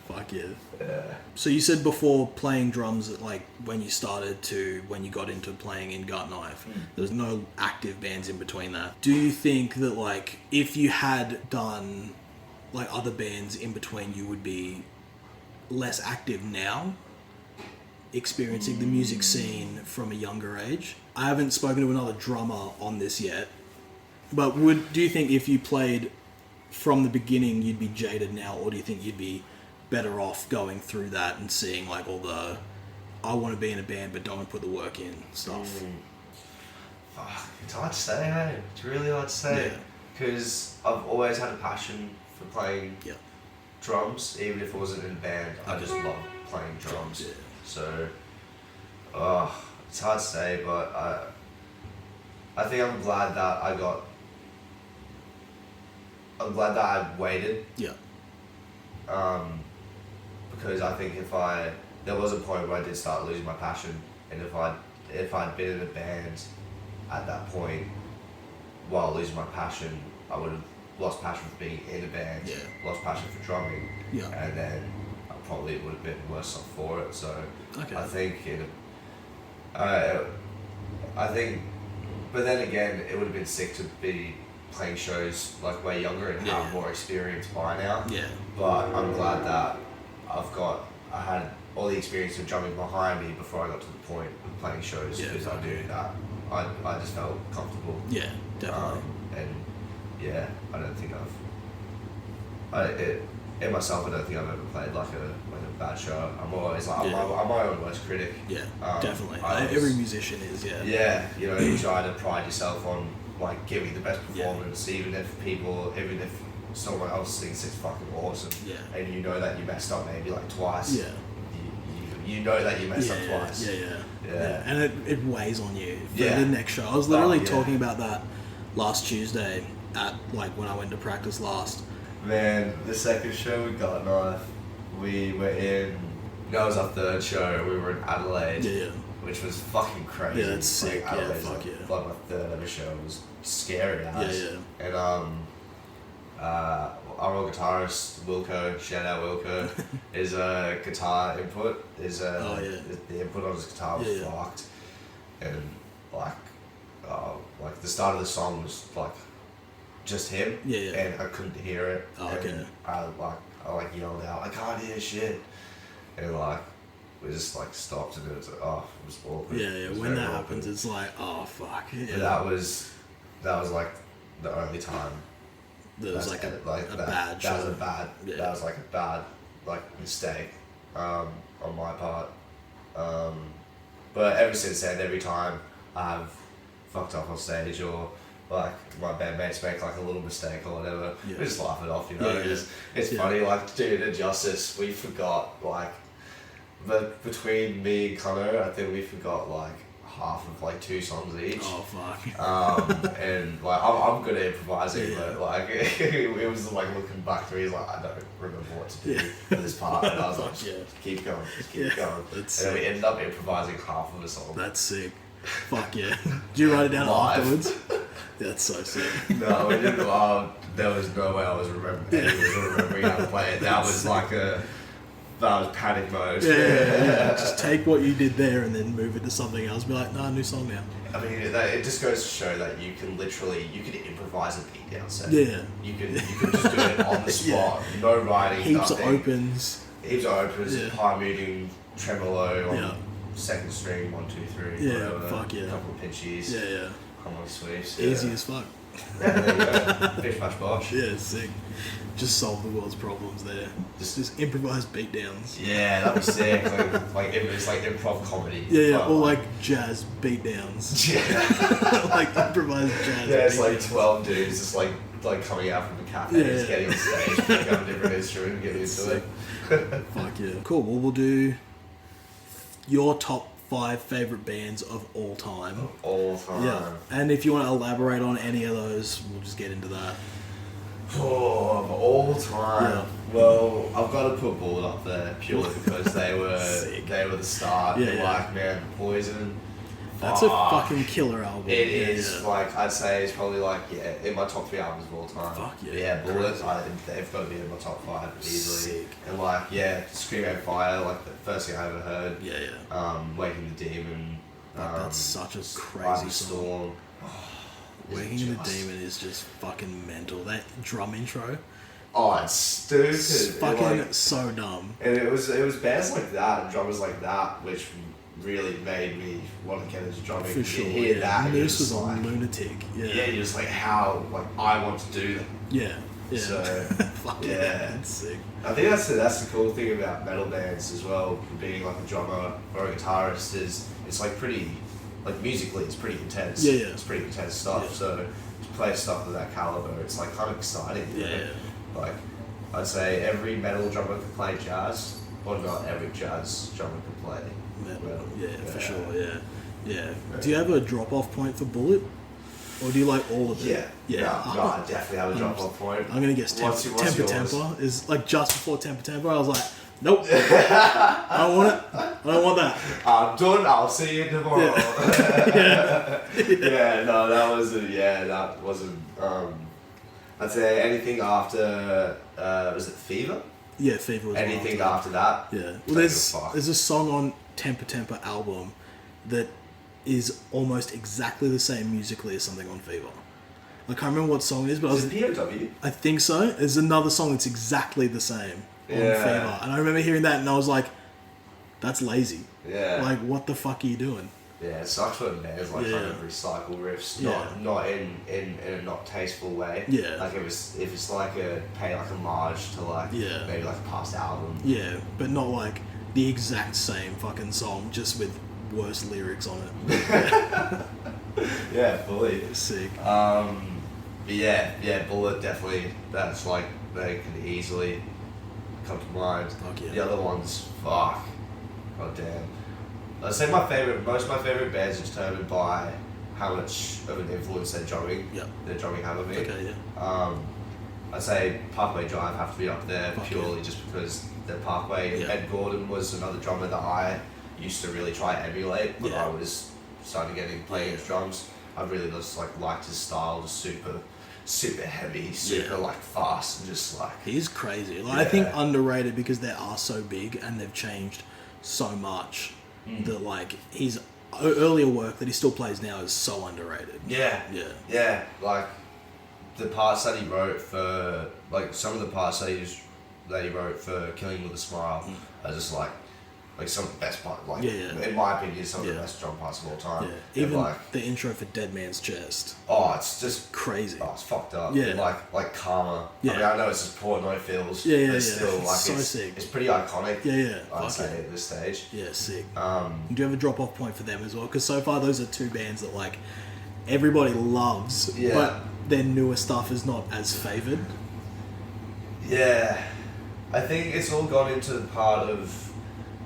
Fuck yeah. Yeah. So you said before playing drums, like when you started to when you got into playing in Gut Knife, there was no active bands in between that. Do you think that like if you had done like other bands in between, you would be less active now, experiencing the music scene from a younger age? I haven't spoken to another drummer on this yet, but do you think if you played from the beginning you'd be jaded now, or do you think you'd be better off going through that and seeing like all the I want to be in a band but don't want to put the work in stuff? Fuck, it's hard to say, hey? It's really hard to say. Yeah. Because I've always had a passion for playing Yeah. drums, even if it wasn't in a band. I just love playing drums. Yeah. So, it's hard to say, but I think I'm glad that I waited. Yeah. Because I think there was a point where I did start losing my passion, and if I'd been in a band at that point while losing my passion, I would have lost passion for being in a band, lost passion for drumming, and then I probably would have been worse off for it. So Okay. I think, but then again, it would have been sick to be playing shows like way younger and have more experience by now. Yeah. But I'm glad that I had all the experience of drumming behind me before I got to the point of playing shows, because I knew that I just felt comfortable. Yeah, definitely. And yeah, I don't think in myself, I don't think I've ever played like a bad show. I'm always like, I'm my own worst critic. Yeah, definitely. I always- Every musician is, yeah. Yeah, you try to pride yourself on like giving the best performance, even if someone else thinks it's fucking awesome. Yeah. And you know that you messed up maybe like twice. Yeah. You know that you messed up twice. Yeah. And it weighs on you for Yeah. the next show. I was literally yeah. talking about that last Tuesday at like when I went to practice last. Man, the second show we got Knife, we were in. That was our third show. We were in Adelaide. Yeah. Which was fucking crazy. Yeah, that's sick. Yeah, Adelaide's fuck yeah. Like my third ever show. It was scary as. Yeah. And our old guitarist Wilco, shout out Wilco, his guitar input is the input on his guitar was fucked, and like the start of the song was like just him, and I couldn't hear it. Oh, and okay. I yelled out, I can't hear shit, and like we just like stopped, and it was like, it was awkward. Yeah. It was When very that awkward. happens, it's like, oh fuck. Yeah. But that was like the only time. There was like a bad show. That was like a bad mistake on my part. But ever since then, every time I've fucked up on stage or like my bandmates make like a little mistake or whatever, we just laugh it off, It's funny, like, dude, at Justice, we forgot but between me and Connor, I think we forgot like half of like 2 songs each. Oh fuck. And like I'm good at improvising, Yeah. but like it was like looking back to me, he's like, I don't remember what to do for this part, and I was like, just keep going, going. That's And then we sick. ended up improvising half of the song. That's sick. Fuck yeah. Did you write it down Live. afterwards? That's so sick. No, we didn't. There was no way I was remembering how to play it. That was like But I was panic mode. Yeah. Just take what you did there and then move it to something else. Be like, nah, new song now. I mean, it just goes to show that you can improvise a beatdown set. Yeah. You can just do it on the spot. No writing, Heaps nothing. of opens. Heaps of opens, high muting, tremolo on second string, 1, 2, 3, Yeah, whatever. fuck yeah. A couple of pinchies. Yeah. Harmonic sweeps. Easy as fuck. Yeah, there you go. Bish bash bosh. Yeah, sick. Just solve the world's problems there. Just improvise beatdowns. Yeah, that'd be sick. It's like improv comedy. Yeah, or like jazz beatdowns. Yeah. Like improvised jazz. Yeah, it's beatdowns. like 12 dudes just like coming out from the cafe, just getting on stage, picking up a different instrument, and getting into it. Fuck yeah. Cool. Well, we'll do your top 5 favorite bands of all time. All time. Yeah. And if you want to elaborate on any of those, we'll just get into that. Oh, of all time. Yeah. Well, I've got to put Bullet up there purely because they were the start. Yeah, And like, man, Poison. That's a fucking killer album. It is. Like, I'd say it's probably like, in my top 3 albums of all time. Fuck yeah. Yeah, Bullet, they've got to be in my top 5 easily. Sick. And like, Scream Out Fire, like the first thing I ever heard. Yeah. Waking the Demon. That's such a crazy Rising song. Storm. Waking the Demon is just fucking mental. That drum intro. Oh, it's stupid. It's fucking so dumb. And it was bands like that and drummers like that which really made me want to get into drumming. For sure. You hear that, and Moose was you're just on like, Lunatic. Yeah. Yeah, you're just like, how, like, I want to do that. Yeah. So, fuck yeah. That's sick. I think that's the cool thing about metal bands as well, being like a drummer or a guitarist, is it's like pretty, like musically it's pretty intense. Yeah. It's pretty intense stuff. Yeah. So to play stuff of that caliber, it's like kind of exciting. You know? Yeah. Like, I'd say every metal drummer could play jazz, or not every jazz drummer could play metal. Yeah, for sure. Yeah. Do you have a drop-off point for Bullet? Or do you like all of it? Yeah. No, I definitely have a drop-off point. I'm going to guess What's yours? Temper is like just before Temper. I was like, nope. I don't want it. I don't want that. I'm done. I'll see you tomorrow. Yeah. No, that wasn't. I'd say anything after. Was it Fever? Yeah, Fever was anything after that. Yeah. Well, there's a song on Temper album that is almost exactly the same musically as something on Fever. I can't remember what song it is, but Is it POW? I think so. There's another song that's exactly the same on Fever. And I remember hearing that and I was like, that's lazy. Yeah. Like, what the fuck are you doing? Yeah, it sucks when bands like kind of recycle riffs, not in a not tasteful way. Yeah. Like if it's like pay like homage to like maybe like a past album. Yeah, but not like the exact same fucking song, just with worse lyrics on it. Yeah, fully. Sick. But Bullet definitely. That's like they can easily come to mind. Fuck yeah. The other ones, fuck. God damn. I'd say most of my favorite bands are determined by how much of an influence their drumming have on me. Okay, yeah. I'd say Parkway Drive have to be up there purely just because they're Parkway. Yeah. Ed Gordon was another drummer that I used to really try and emulate when I was starting getting playing his drums. I really just liked his style, just super heavy, super like fast, and just like He's crazy. Like I think underrated because they are so big and they've changed so much that like his earlier work that he still plays now is so underrated. Yeah. Like the parts that he wrote for some of the parts that he wrote for Killing with a Smile are just like some of the best parts. In my opinion, some of the best drum parts of all time. Yeah. Even the intro for Dead Man's Chest. Oh, it's just crazy. Oh, it's fucked up. Yeah. Like Karma. Yeah. I mean, I know it's just Portnoy feels. Yeah. But still, It's so sick. It's pretty iconic. Yeah. I'd say at this stage. Yeah, sick. Do you have a drop-off point for them as well? Because so far those are two bands that like everybody loves, but their newer stuff is not as favoured. Yeah. I think it's all gone into the part of,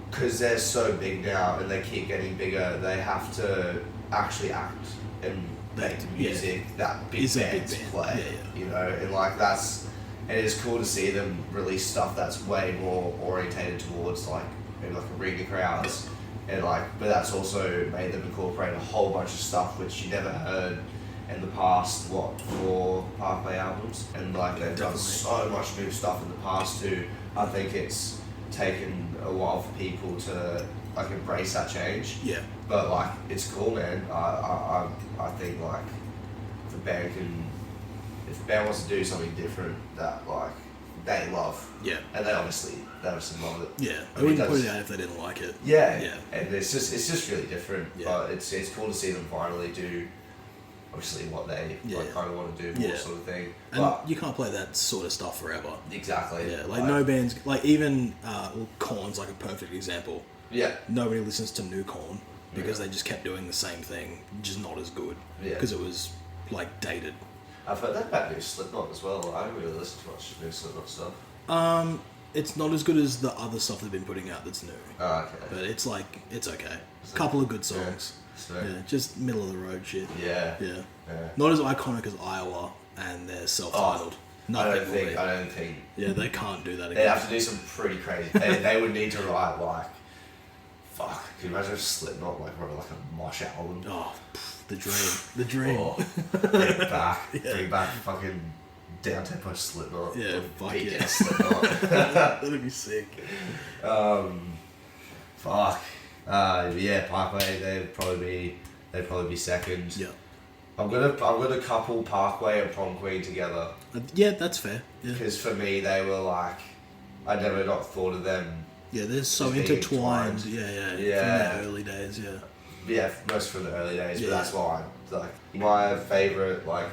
because they're so big now and they keep getting bigger, they have to actually act and make music that big bands play. You know, and and it's cool to see them release stuff that's way more orientated towards maybe arena crowds, and but that's also made them incorporate a whole bunch of stuff which you never heard in the past 4 Parkway albums, and they've done so much new stuff in the past too. I think it's taken a while for people to like embrace that change. Yeah. But like, it's cool, man. I think like, if a band wants to do something different that like they love, Yeah. and they obviously love it. Yeah. I I mean, wouldn't put it out if they didn't like it. Yeah. Yeah. And it's just really different. Yeah. But it's cool to see them finally do, obviously, what they like kind of want to do, more sort of thing. And but you can't play that sort of stuff forever. exactly. Yeah, like no bands, like even Korn's like a perfect example. Yeah. Nobody listens to new Korn because they just kept doing the same thing, just not as good. Yeah. Because it was like dated. I've heard that about new Slipknot as well. I don't really listen to much new Slipknot stuff. It's not as good as the other stuff they've been putting out that's new. Oh, okay. But it's like, it's okay. Couple of good songs. So, Yeah, just middle of the road shit. yeah. Yeah. Yeah. Not as iconic as Iowa and their self-titled. I don't think. Yeah, they can't do that They'd again. have to do some pretty crazy. They would need to write like, fuck. Can you imagine if Slipknot like wrote like a mosh album? Oh, the dream. The dream. Oh, bring back fucking down tempo Slipknot. Yeah, fuck Beat yeah. down Slipknot. That'd be sick. Fuck. Yeah, Parkway. They'd probably be second. Yeah. I'm gonna couple Parkway and Prom Queen together. Yeah, that's fair. Yeah. Because for me, they were like, I never not thought of them. Yeah, they're so being intertwined. entwined. Yeah. From Yeah. their early days, yeah. Yeah, most from the early days, Yeah. but that's why like my favorite like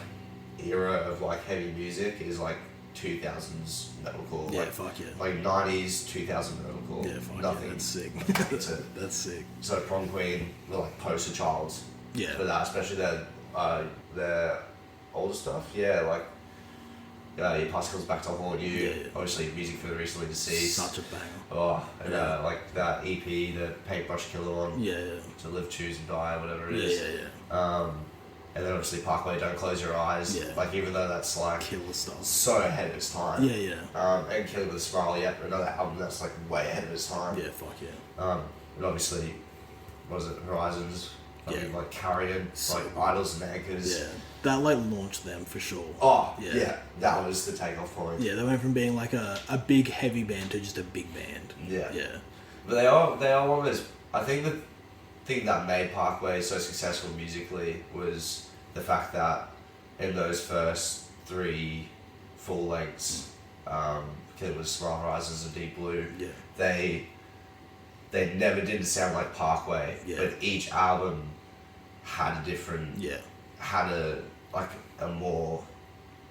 era of like heavy music is like 2000s metalcore. Yeah, like, fuck yeah. Like 90s, 2000 metalcore. Yeah, fuck Nothing. yeah, that's sick. beats it. That's sick. So Prom Queen were like poster childs Yeah. for that, especially their older stuff. Yeah, like your Particles Back to Haunt You. Yeah. Obviously, music for the recently deceased. Such a banger. Oh, and like that EP, the Paintbrush Killer one. Yeah. To Live, Choose and Die, whatever it Yeah, is. yeah. And then obviously Parkway, Don't Close Your Eyes. Yeah. Like, even though that's like Killer stuff. so ahead of its time. Yeah. And Killing with a Smile, yeah, another album that's like way ahead of its time. Yeah, fuck yeah. And obviously, what was it, Horizons? I Yeah. mean, like Carrion, So like Idols and Anchors. Yeah. That like launched them for sure. Oh, Yeah. yeah. That was the takeoff point. Yeah, they went from being like a big heavy band to just a big band. Yeah. Yeah. But they are one of those. I think the thing that made Parkway so successful musically was the fact that in those first 3 full lengths, it was Smile, Horizons and Deep Blue. Yeah. They never did sound like Parkway, Yeah. but each album had a different. Yeah. Had a more.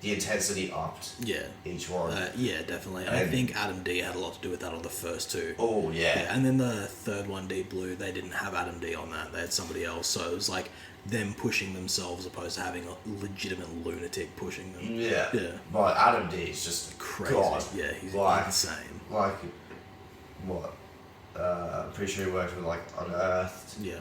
The intensity upped Yeah. each one. Yeah, definitely. I And- think Adam D had a lot to do with that on the first 2. Oh yeah. Yeah, and then the third one, Deep Blue, they didn't have Adam D on that. They had somebody else. So it was like them pushing themselves opposed to having a legitimate lunatic pushing them. Yeah. Yeah. But Adam D is just Crazy. God. Yeah, he's like, insane. Like, what? I'm pretty sure he worked with like Unearthed. Yeah.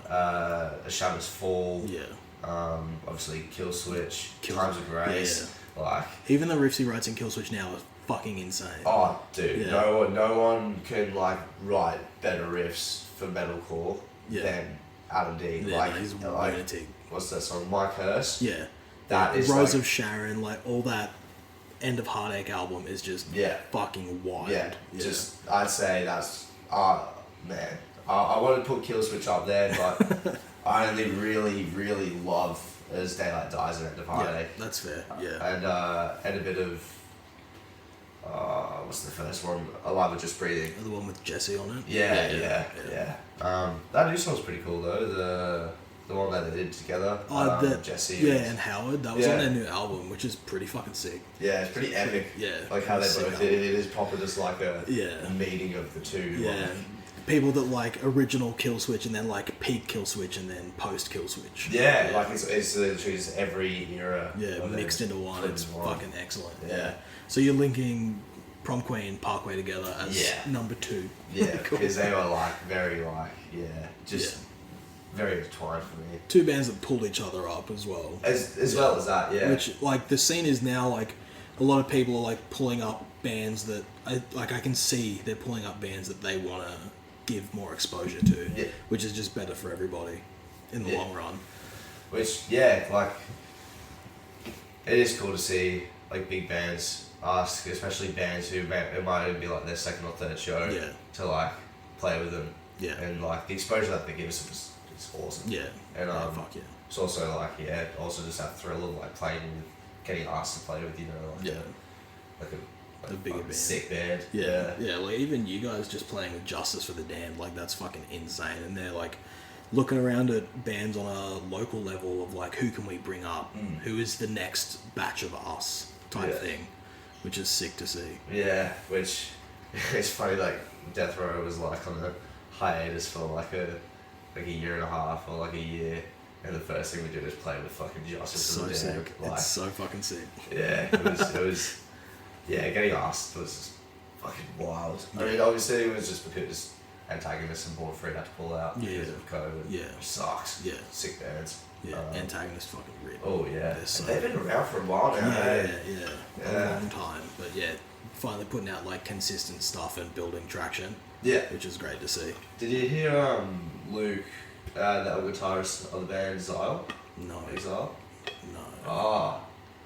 A Shadows Fall. Yeah. Obviously Kill Switch. Kill- Times of Grace. Like. Even the riffs he writes in Killswitch now are fucking insane. Oh, dude. Yeah. No one can like write better riffs for metalcore than Adam D. Yeah, like, no, he's a like, lunatic. what's that song? My Curse. Yeah. That is Rose like, of Sharon, like all that End of Heartache album is just fucking wild. Yeah, just I'd say that's man. I want to put Kill Switch up there, but I only really love As Daylight Dies and End of Heartache. Yeah, that's fair. Yeah. And a bit of what's the first one? Alive with Just Breathing. The one with Jesse on it. Yeah. That new song's pretty cool though. The one that they did together. Jesse. Yeah, and Howard. That was on Yeah. their new album, which is pretty fucking sick. Yeah, it's pretty epic. Yeah. Like how they Sick both album. did it. It is proper just like a Yeah. meeting of the two. Yeah. Like, People that like original Kill Switch and then like peak Kill Switch and then post Kill Switch. yeah, like it's literally just every era. Yeah, of them mixed into one. flipped It's into one. fucking excellent. Yeah. So you're linking Prom Queen, Parkway together as Yeah. number 2. Yeah, Cool. because they were like very just very intertwined for me. 2 bands that pulled each other up as well. As well as that, yeah. Which, like, the scene is now, like, a lot of people are, like, pulling up bands that, I can see they're pulling up bands that they want to give more exposure to, Yeah. which is just better for everybody in the Yeah. long run. Which, like, it is cool to see, like, big bands ask, especially bands who it might even be like their second or third show, to like play with them. Yeah. And like the exposure that they give us is awesome. Yeah. And fuck yeah. it's also like also just that thrill of like playing with, getting asked to play with, you know, like a bigger band. sick band. Yeah, like even you guys just playing with Justice for the Damned, like that's fucking insane. And they're like looking around at bands on a local level of like, who can we bring up? Who is the next batch of us type thing, which is sick to see. Yeah, which it's funny, like Deathrow was like on a hiatus for like a year and a half or like a year. And the first thing we did was play with fucking Justice for the Damned. Like, it's so fucking sick. Yeah, it was getting asked was just fucking wild. I mean, obviously it was just because Antagonist and Born Free had to pull out because of COVID. Yeah. Which sucks. Yeah. Sick bands. Yeah, Antagonist fucking rip. Oh yeah. So they've been around for a while now. A long time. But yeah, finally putting out like consistent stuff and building traction. Yeah. Which is great to see. Did you hear Luke, the other guitarist of the band Exile? No. Exile? No. Ah.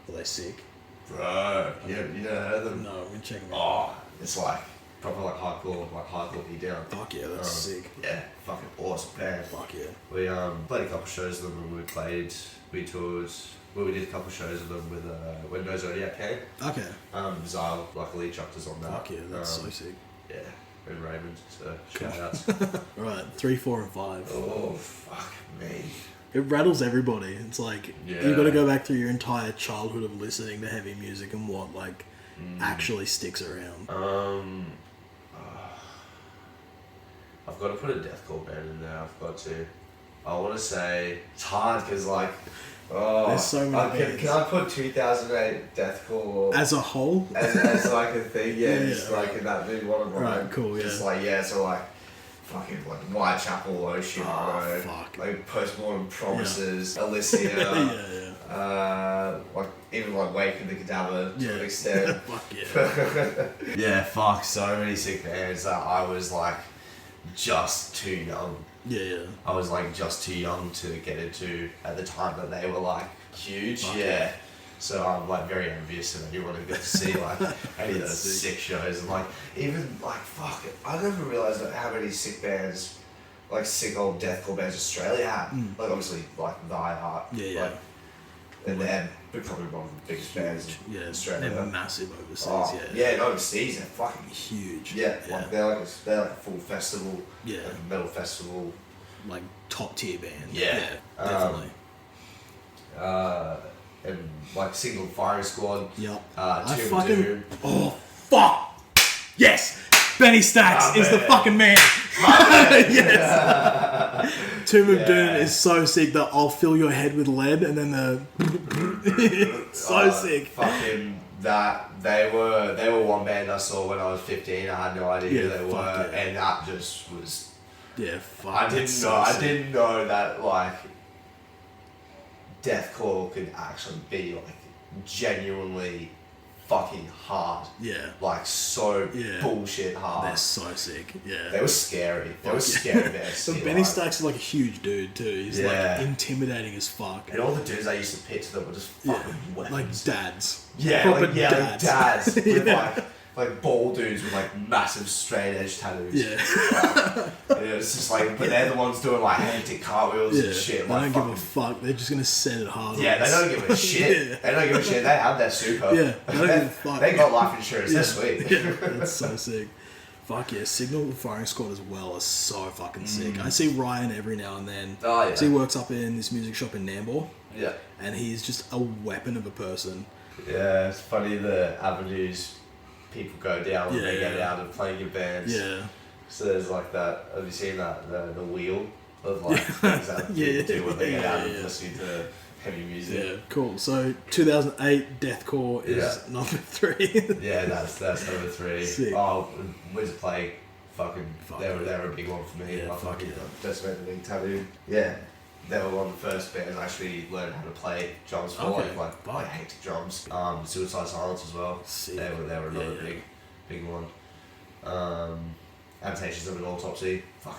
Are they sick? Bro. You never heard of them? No, I'm gonna check them out. Oh, it's like proper like hardcore beat down. Fuck yeah, that's sick. Yeah, fucking awesome band. Fuck yeah. We played a couple shows with them and we toured. Well, we did a couple shows with them with when No Zodiac came. Okay. Zyle luckily chucked us on that. Fuck yeah, that's so sick. Yeah, and Raymond, so shout outs. Right, 3, 4, and 5. Oh fuck me. It rattles everybody. It's like you've got to go back through your entire childhood of listening to heavy music and what like actually sticks around. I've got to put a deathcore band in there. I've got to. I want to say it's hard because like, there's so many bands. Can I put 2008 deathcore as a whole as like a thing? Yeah, just like in that big one of mine. Right, cool. Yeah. Just like so like. Fucking like Whitechapel, Ocean Road, fuck. like Postmortem Promises, Alicia, like even like Wake of the Cadaver to an extent. Fuck yeah. Yeah, fuck, so many sick bands that I was like just too young. Yeah. I was like just too young to get into at the time that they were like huge. Fuck yeah. So I'm like very envious of anyone who gets to see like any of those sick shows and like even like fuck it. I never realised like, how many sick bands, like sick old deathcore bands Australia had. Like obviously like Die Hard. Yeah. Like, and they're becoming one of the biggest bands in Australia. They're massive overseas. Yeah, and overseas they're fucking huge. Yeah. Like they're like a full festival. Yeah. Like a metal festival. Like top tier band. Yeah. Definitely. And like Single Firing Squad. Yep. Tomb of Doom. Oh fuck! Yes, Benny Stacks is the fucking man. Yes. Tomb of Doom is so sick that I'll fill your head with lead and then so sick. Fucking that they were one band I saw when I was 15. I had no idea who they were, and that just was. Yeah, fuck. I didn't know that like deathcore could actually be like genuinely fucking hard. Yeah. Like so bullshit hard. They're so sick. Yeah. They were scary. They were scary bands. So Benny Stacks is like a huge dude too. He's like intimidating as fuck. And all the dudes I used to pitch them were just fucking weapons. Like dads. Yeah, proper like dads. With like bald dudes with like massive straight edge tattoos. Yeah. And it was just like, but they're the ones doing like hectic cartwheels and shit. They like, don't give a fuck. They're just gonna send it hard. Yeah, they don't give a shit. They don't give a shit. They have their super. Yeah, they don't give a fuck. They got life insurance. They're sweet. Yeah, that's so sick. Fuck yeah, Signal Firing Squad as well is so fucking sick. I see Ryan every now and then. Oh yeah. So he works up in this music shop in Nambour. Yeah. And he's just a weapon of a person. Yeah, it's funny the avenues people go down when they get out of playing your bands. Yeah. So there's like that. Have you seen that the wheel of like things that people do when they get out of listening to heavy music? Yeah, cool. So 2008 Deathcore is number 3. Yeah, that's number 3. Sick. Oh, Wizard Plague, they were a big one for me. Yeah, I fucking decimated the tattoo. Yeah. They were one of the first bands I actually learned how to play drums for, like hectic drums. Suicide Silence as well. Sick. They were another big one. Adaptations of an Autopsy. Fuck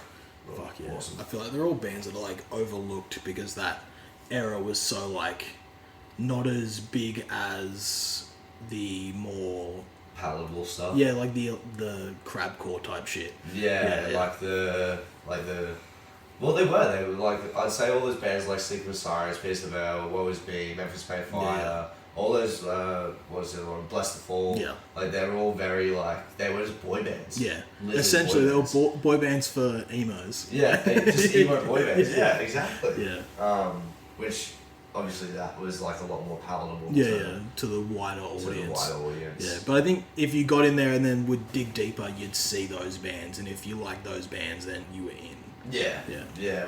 yeah. Awesome. I feel like they're all bands that are like overlooked because that era was so like not as big as the more palatable stuff. yeah, like the crabcore type shit. Yeah, like the well, they were like, I'd say all those bands like Sleep with Sirens, Pierce the Veil, Woe Is Me, Memphis May Fire, all those what was it on Bless the Fall. Yeah. Like they were all very like they were just boy bands. Yeah, Literally essentially boy they were bands. boy bands for emos. Yeah, just emo boy bands. Yeah, exactly. Yeah. Which obviously that was like a lot more palatable. Yeah, to the wider audience. To the wider audience. Yeah, but I think if you got in there and then would dig deeper, you'd see those bands, and if you like those bands, then you were in. Yeah.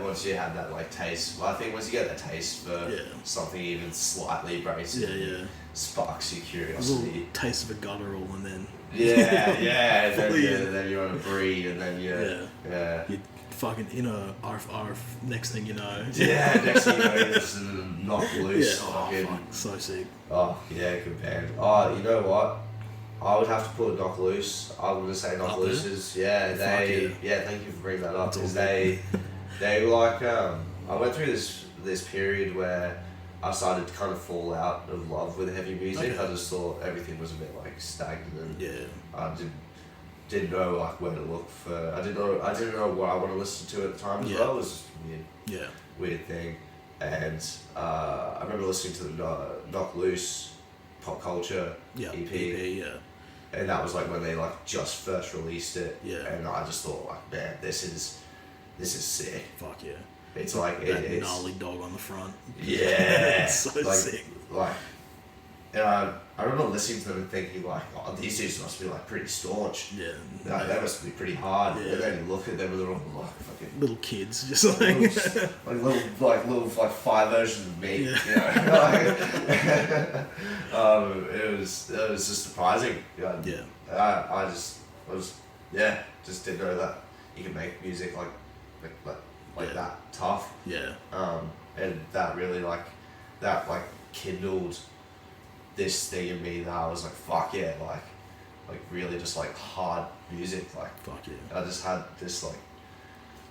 Once you have that like taste, well, I think once you get that taste for something even slightly abrasive, sparks your A curiosity. little taste of a guttural, and then And then you're on a breed, and then you fucking arf arf. Next thing you know. Next thing you know, you're just knock loose. Yeah. Fuck, so sick. Oh yeah, good band. Oh, you know what? I would have to put Knock Loose. I would just say Knock Loose is thank you for bringing that up, because they were like I went through this period where I started to kind of fall out of love with heavy music. Okay. I just thought everything was a bit like stagnant. Yeah. I didn't know like where to look for. I didn't know what I want to listen to at the time as well. It was just a weird thing. And I remember listening to the Knock Loose Pop Culture EP. And that was like when they like just first released it. Yeah. And I just thought like, man, this is sick. Fuck yeah. It's like that gnarly dog on the front. Yeah. It's so like, sick. Like, and I remember listening to them and thinking like, oh, these dudes must be like pretty staunch. Yeah. Like, they must be pretty hard. Yeah. And then you look at them and they're all like fucking little kids, just like little 5 versions of me. Yeah. You know? It was just surprising. I just didn't know that you could make music like that tough. Yeah. And that really that kindled this thing in me that I was like, fuck yeah, like really just like hard music, like fuck yeah. I just had this like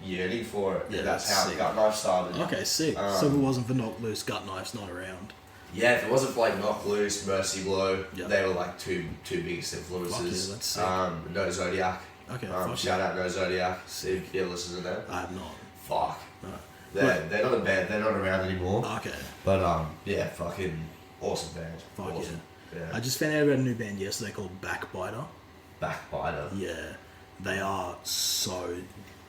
yearning for it. Yeah, And that's how sick. Gut Knife started. Okay, sick. So if it wasn't for Knock Loose, Gut Knife's not around. Yeah, if it wasn't for like Knock Loose, Mercy Blow, Yep. they were like two biggest influences. Fuck yeah, that's sick. No Zodiac. Okay, Shout out No Zodiac. Sick. If you ever listen to them. I have not. Fuck. No. They're not a band, they're not around anymore. Okay. But yeah, fucking awesome band. Fuck awesome. Yeah. I just found out about a new band yesterday called Backbiter. Backbiter. Yeah. They are so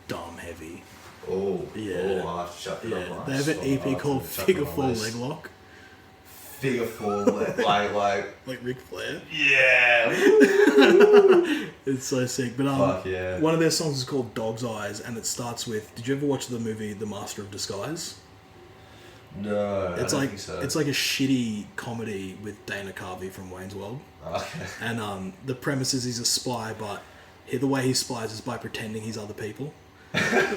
dumb heavy. Oh. Yeah. Oh, I'll have to shut Yeah. up. They have an EP called Figure 4 Leg Lock. Figure 4 leg like Ric Flair. Yeah. It's so sick. But Fuck yeah. one of their songs is called Dog's Eyes, and it starts with, did you ever watch the movie The Master of Disguise? No, It's I don't like think so. it's like a shitty comedy with Dana Carvey from Wayne's World. Okay. And the premise is he's a spy, but the way he spies is by pretending he's other people.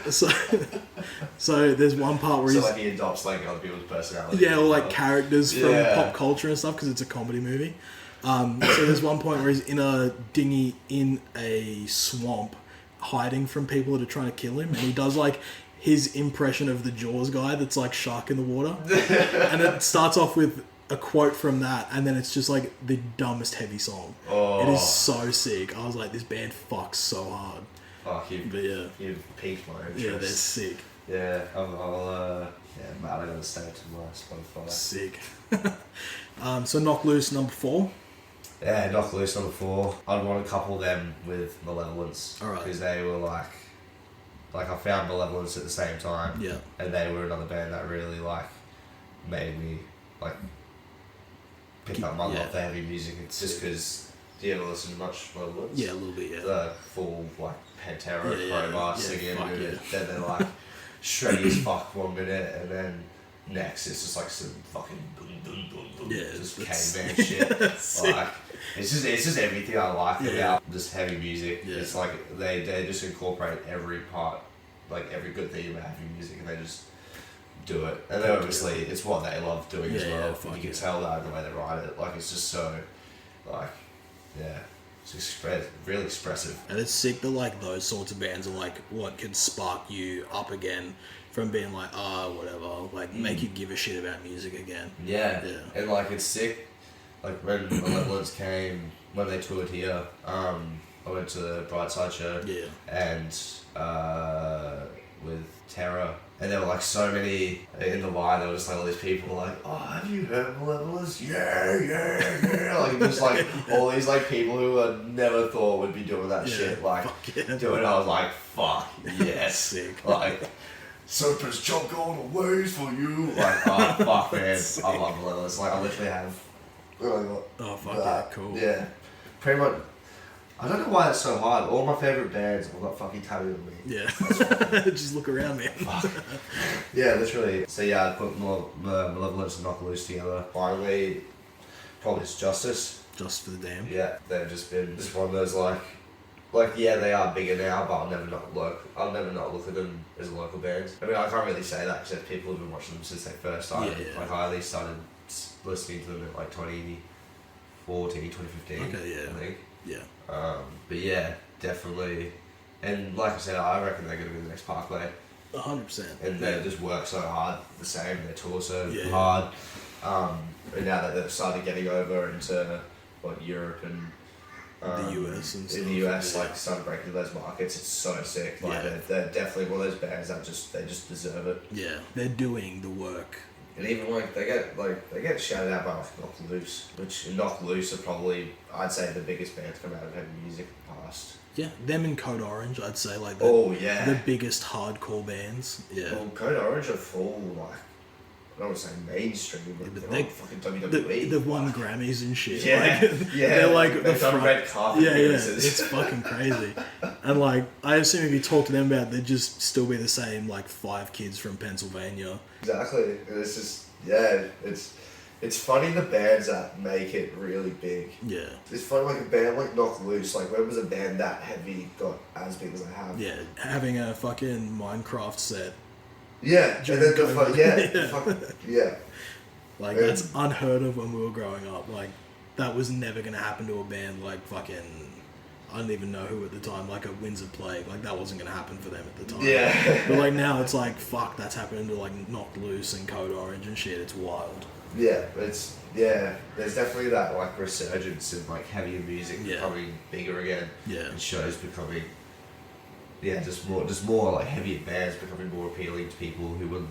so there's one part where So he's like he adopts like other people's personalities. yeah, or like characters from Yeah. pop culture and stuff because it's a comedy movie. So there's one point where he's in a dinghy in a swamp, hiding from people that are trying to kill him, and he does like his impression of the Jaws guy that's like shark in the water, and it starts off with a quote from that, and then it's just like the dumbest heavy song. Oh. It is so sick. I was like, this band fucks so hard. Fuck you. But yeah, You've piqued my interest. yeah, they're sick. Yeah, I'm gonna stay to my Spotify. Sick. So Knock Loose number 4. Yeah, Knock Loose number 4. I'd want to couple them with Malevolence. Alright. Because they were like I found Malevolence at the same time. Yeah. And they were another band that really made me pick up my love for heavy music. It's just because, do you ever listen to much Malevolence? Yeah, a little bit, yeah. The full Pantera crowbar singing, fuck and yeah. then they're shreddy as fuck 1 minute, and then next it's just some fucking boom boom boom boom, just caveman shit. Sick. It's just everything I like Yeah. about just heavy music. Yeah. It's they just incorporate every part, every good thing about heavy music, and they just do it. And then obviously it's what they love doing as Yeah, well. yeah, fuck You can yeah. tell that in the way they write it. It's just so yeah. It's really expressive. And it's sick that those sorts of bands are what can spark you up again from being whatever, make you give a shit about music again. Yeah. Yeah. And it's sick like when Malevolence came, when they toured here, I went to the Brightside show. Yeah. And with Terror. And there were like so many in the line, there were just like all these people like, oh, have you heard Malevolence? Yeah. Like just like all these like people who I never thought would be doing that shit. Like doing it, I was like, fuck, yes. Sick. Like, Serpent's chunk all the ways for you. Like, oh fuck man, I love Malevolence. Like I literally have Oh fuck yeah, cool. Yeah. Pretty much. I don't know why it's so hard. All my favourite bands have got fucking tattooed on me. Yeah. Just look around, man. Yeah, literally. So yeah, I put Malevolence and Knock Loose together. Finally, probably it's Justice. Just for the damn. Yeah, they've just been just one of those like yeah, they are bigger now, but I'll never not look at them as a local band. I mean, I can't really say that because people have been watching them since they first started. Yeah. Like I at least started listening to them at like 2014, 2015. Okay, yeah. I think. Yeah. But yeah, definitely. And like I said, I reckon they're going to be the next Parkway. 100%. And they just work so hard, the same, they tour so Yeah. hard. And now that they've started getting over into Europe and The US and stuff. in the US, yeah. like started breaking those markets, it's so sick. Like Yeah. they're definitely one of those bands that they just deserve it. Yeah. They're doing the work. And even like they get shouted out by like Knock Loose, which Knock Loose are probably, I'd say, the biggest band to come out of heavy music in the past. Yeah. Them and Code Orange, I'd say, like the, Oh yeah. the biggest hardcore bands. Yeah. Well, Code Orange are full like, I don't want to say mainstream, but, but they're they- not fucking WWE. They've won Grammys and shit. Yeah, Like, yeah. They're like the they've done front. red carpet Yeah, appearances. it's fucking crazy. And like, I assume if you talk to them about it, they'd just still be the same, like 5 kids from Pennsylvania. Exactly. And it's just, yeah, it's funny the bands that make it really big. Yeah. It's funny like a band like Knock Loose, like when was a band that heavy got as big as they have? Yeah. Having a fucking Minecraft set. Yeah, and During then the COVID. yeah. Like, Yeah. that's unheard of when we were growing up. Like, that was never going to happen to a band like fucking, I don't even know who at the time, like a Winds of Plague. Like, that wasn't going to happen for them at the time. Yeah. But like now it's like, fuck, that's happening to like Knock Loose and Code Orange and shit. It's wild. Yeah, there's definitely that like resurgence in like heavier music Yeah. becoming bigger again. Yeah. And shows becoming just more like heavier bands becoming more appealing to people who wouldn't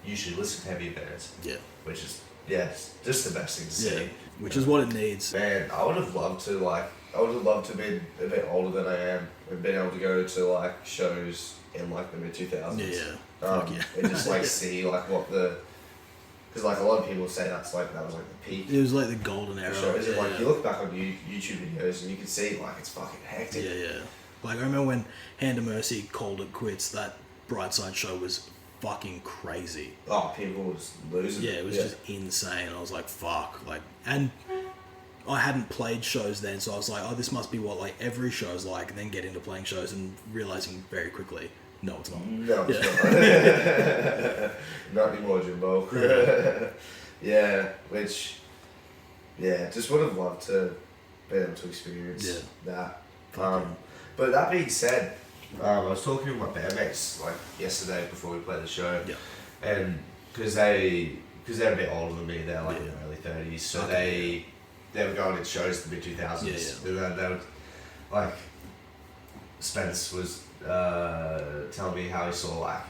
usually listen to heavier bands. Yeah. Which is it's just the best thing to Yeah. see. Which is what it needs. Man, I would have loved to be a bit older than I am and been able to go to like shows in like the mid 2000s. Yeah. Fuck yeah. And just like see like what because like a lot of people say that was like the peak. It was like the golden era. Shows. And, Yeah, like you look back on YouTube videos and you can see like it's fucking hectic. yeah. Like I remember when Hand of Mercy called it quits, that Brightside show was fucking crazy. Oh, people was losing. Yeah, it was just insane. I was like, fuck. Like, and I hadn't played shows then, so I was like, oh, this must be what like every show's like, and then get into playing shows and realizing very quickly, no, it's not. No, it's not. Not anymore, Jimbo. Just would have loved to be able to experience that. Fuck yeah. But that being said, I was talking to my bandmates like yesterday before we played the show, and because they're a bit older than me, they're like in their early 30s, so they were going to shows in the mid 2000s, and then they would like Spence was telling me how he saw like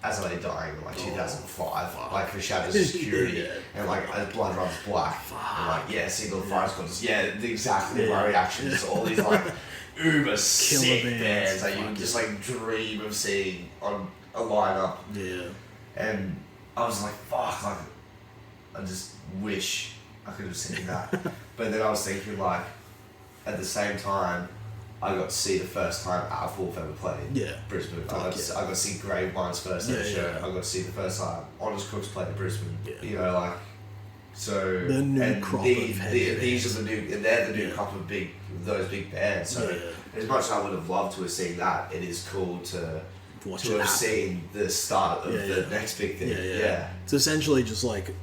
Azalea dying in like 2005, like for Shadows Security, and like as Blood Runs Black, and like Single Fire Squad, exactly my reactions to all these like uber sick bands that you would just like dream of seeing on a lineup. Yeah. And I was like, fuck, like I just wish I could have seen that. But then I was thinking like, at the same time, I got to see the first time Out Wolf ever played Brisbane. I got to see Grave Mine's first ever show. I got to see the first time Honest Crooks played in Brisbane. Yeah. You know, like, so the new crop of heavy these are they're the new crop of those big bands. So as much as I would have loved to have seen that, it is cool to have seen the start of the next big thing. Yeah. It's essentially just like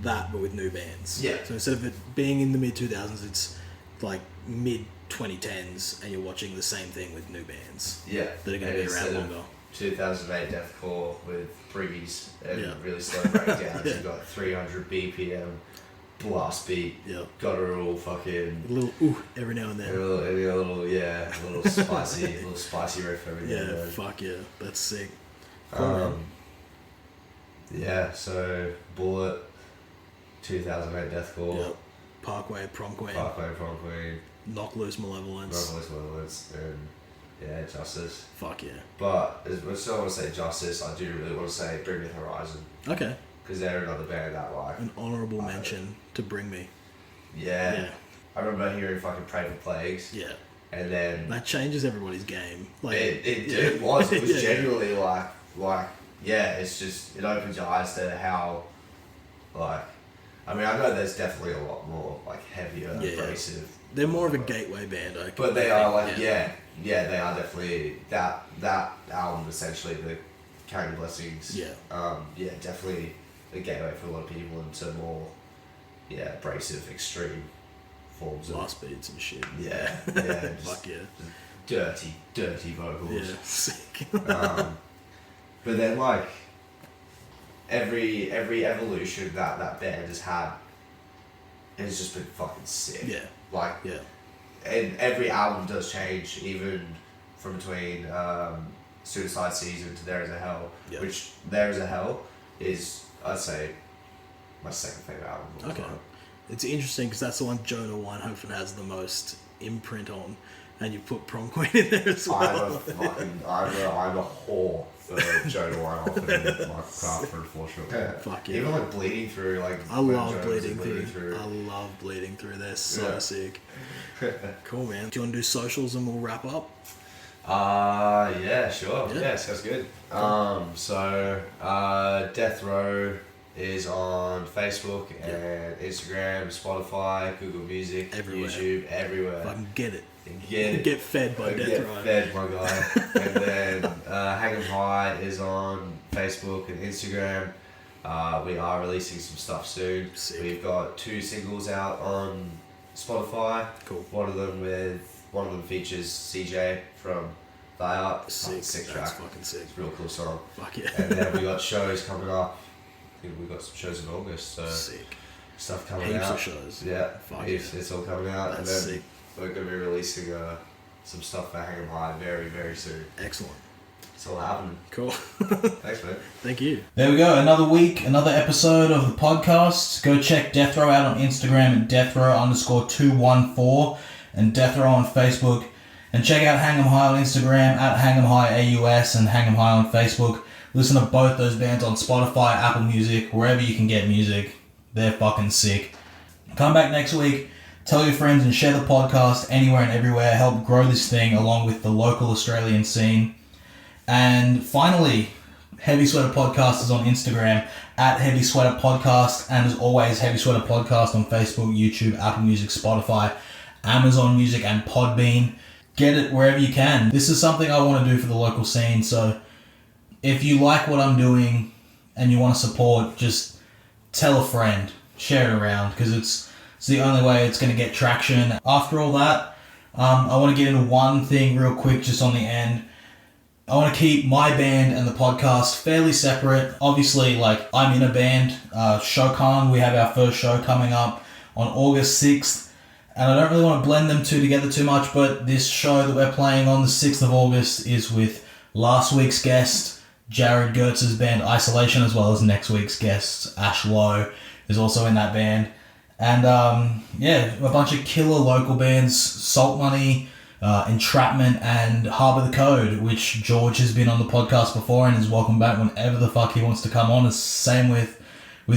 that, but with new bands. Yeah. So instead of it being in the mid 2000s, it's like mid 2010s, and you're watching the same thing with new bands. Yeah. That are going to be around longer. 2008 deathcore with Briggies and really slow breakdowns. You've got 300 BPM blast beat. Yeah. Got a little fucking... A little ooh every now and then. A little spicy riff every now and Yeah, then. fuck yeah. That's sick. Cool, Yeah, so Bullet, 2008 Deathcore. Yep. Parkway, Prom Queen. Knock Loose Malevolence. And yeah, Justice. Fuck yeah. But as much as I want to say Justice, I do really want to say Bring Me the Horizon. Okay. Because they're another band that like... An honourable mention to Bring Me. Yeah. I remember hearing fucking Pray for Plagues. Yeah. And then... That changes everybody's game. Like It was genuinely like, yeah, it's just, it opens your eyes to how, like, I mean, I know there's definitely a lot more, like, heavier, abrasive. They're more of a gateway band, But they are, like, they are definitely, that album, essentially, the Carrying Blessings, definitely a gateway for a lot of people into more, abrasive, extreme forms of... Blast beats and shit. Yeah. Fuck yeah. Dirty vocals. Yeah, sick. But then, like, every evolution that band has had has just been fucking sick. Yeah. Like, and every album does change, even from between Suicide Season to There Is a Hell, which There Is a Hell is, I'd say, my second favourite album of all time. It's interesting because that's the one Jonah Weinhofen has the most imprint on, and you put Prom Queen in there as well. I'm a whore for Jonah Weinhofen and Michael Craft, for sure. Fuck yeah. Even like Bleeding Through, like I love Bleeding Through. I love Bleeding Through. They're so sick. Cool, man. Do you want to do socials and we'll wrap up? Yeah, sure. Yeah. Yeah, sounds good. So Deathrow is on Facebook and Instagram, Spotify, Google Music, everywhere. YouTube, everywhere. Fucking get it. Get fed by Deathrow. Get fed, my guy. And then Hang 'em High is on Facebook and Instagram. We are releasing some stuff soon. Sick. We've got 2 singles out on Spotify. Cool. One of them features CJ from Thy Art. Sick track. That's fucking sick. It's a real cool song. Fuck yeah. And then we got shows coming up. I think we've got some shows in August, so sick. stuff coming Heaps out. of shows. Yeah, Fuck it's all coming out. That's and then sick. we're going to be releasing some stuff for Hang 'em High very, very soon. Excellent. It's all happening. Cool. Thanks, man. Thank you. There we go. Another week, another episode of the podcast. Go check Deathrow out on Instagram at Deathrow_214 and Deathrow on Facebook. And check out Hang 'em High on Instagram at Hang 'em High AUS and Hang 'em High on Facebook. Listen to both those bands on Spotify, Apple Music, wherever you can get music. They're fucking sick. Come back next week. Tell your friends and share the podcast anywhere and everywhere. Help grow this thing along with the local Australian scene. And finally, Heavy Sweater Podcast is on Instagram at Heavy Sweater Podcast. And as always, Heavy Sweater Podcast on Facebook, YouTube, Apple Music, Spotify, Amazon Music, and Podbean. Get it wherever you can. This is something I want to do for the local scene. So if you like what I'm doing and you want to support, just tell a friend. Share it around because it's the only way it's going to get traction. After all that, I want to get into one thing real quick just on the end. I want to keep my band and the podcast fairly separate. Obviously, like, I'm in a band, Shokan. We have our first show coming up on August 6th. And I don't really want to blend them two together too much, but this show that we're playing on the 6th of August is with last week's guest, Jared Gertz's band Isolation, as well as next week's guest, Ash Lowe, is also in that band. And a bunch of killer local bands, Salt Money, Entrapment, and Harbour the Code, which George has been on the podcast before and is welcome back whenever the fuck he wants to come on. It's the same with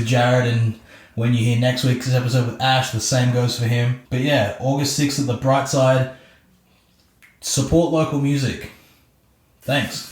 Jared, and when you hear next week's episode with Ash, the same goes for him. But yeah, August 6th at the Bright Side. Support local music. Thanks.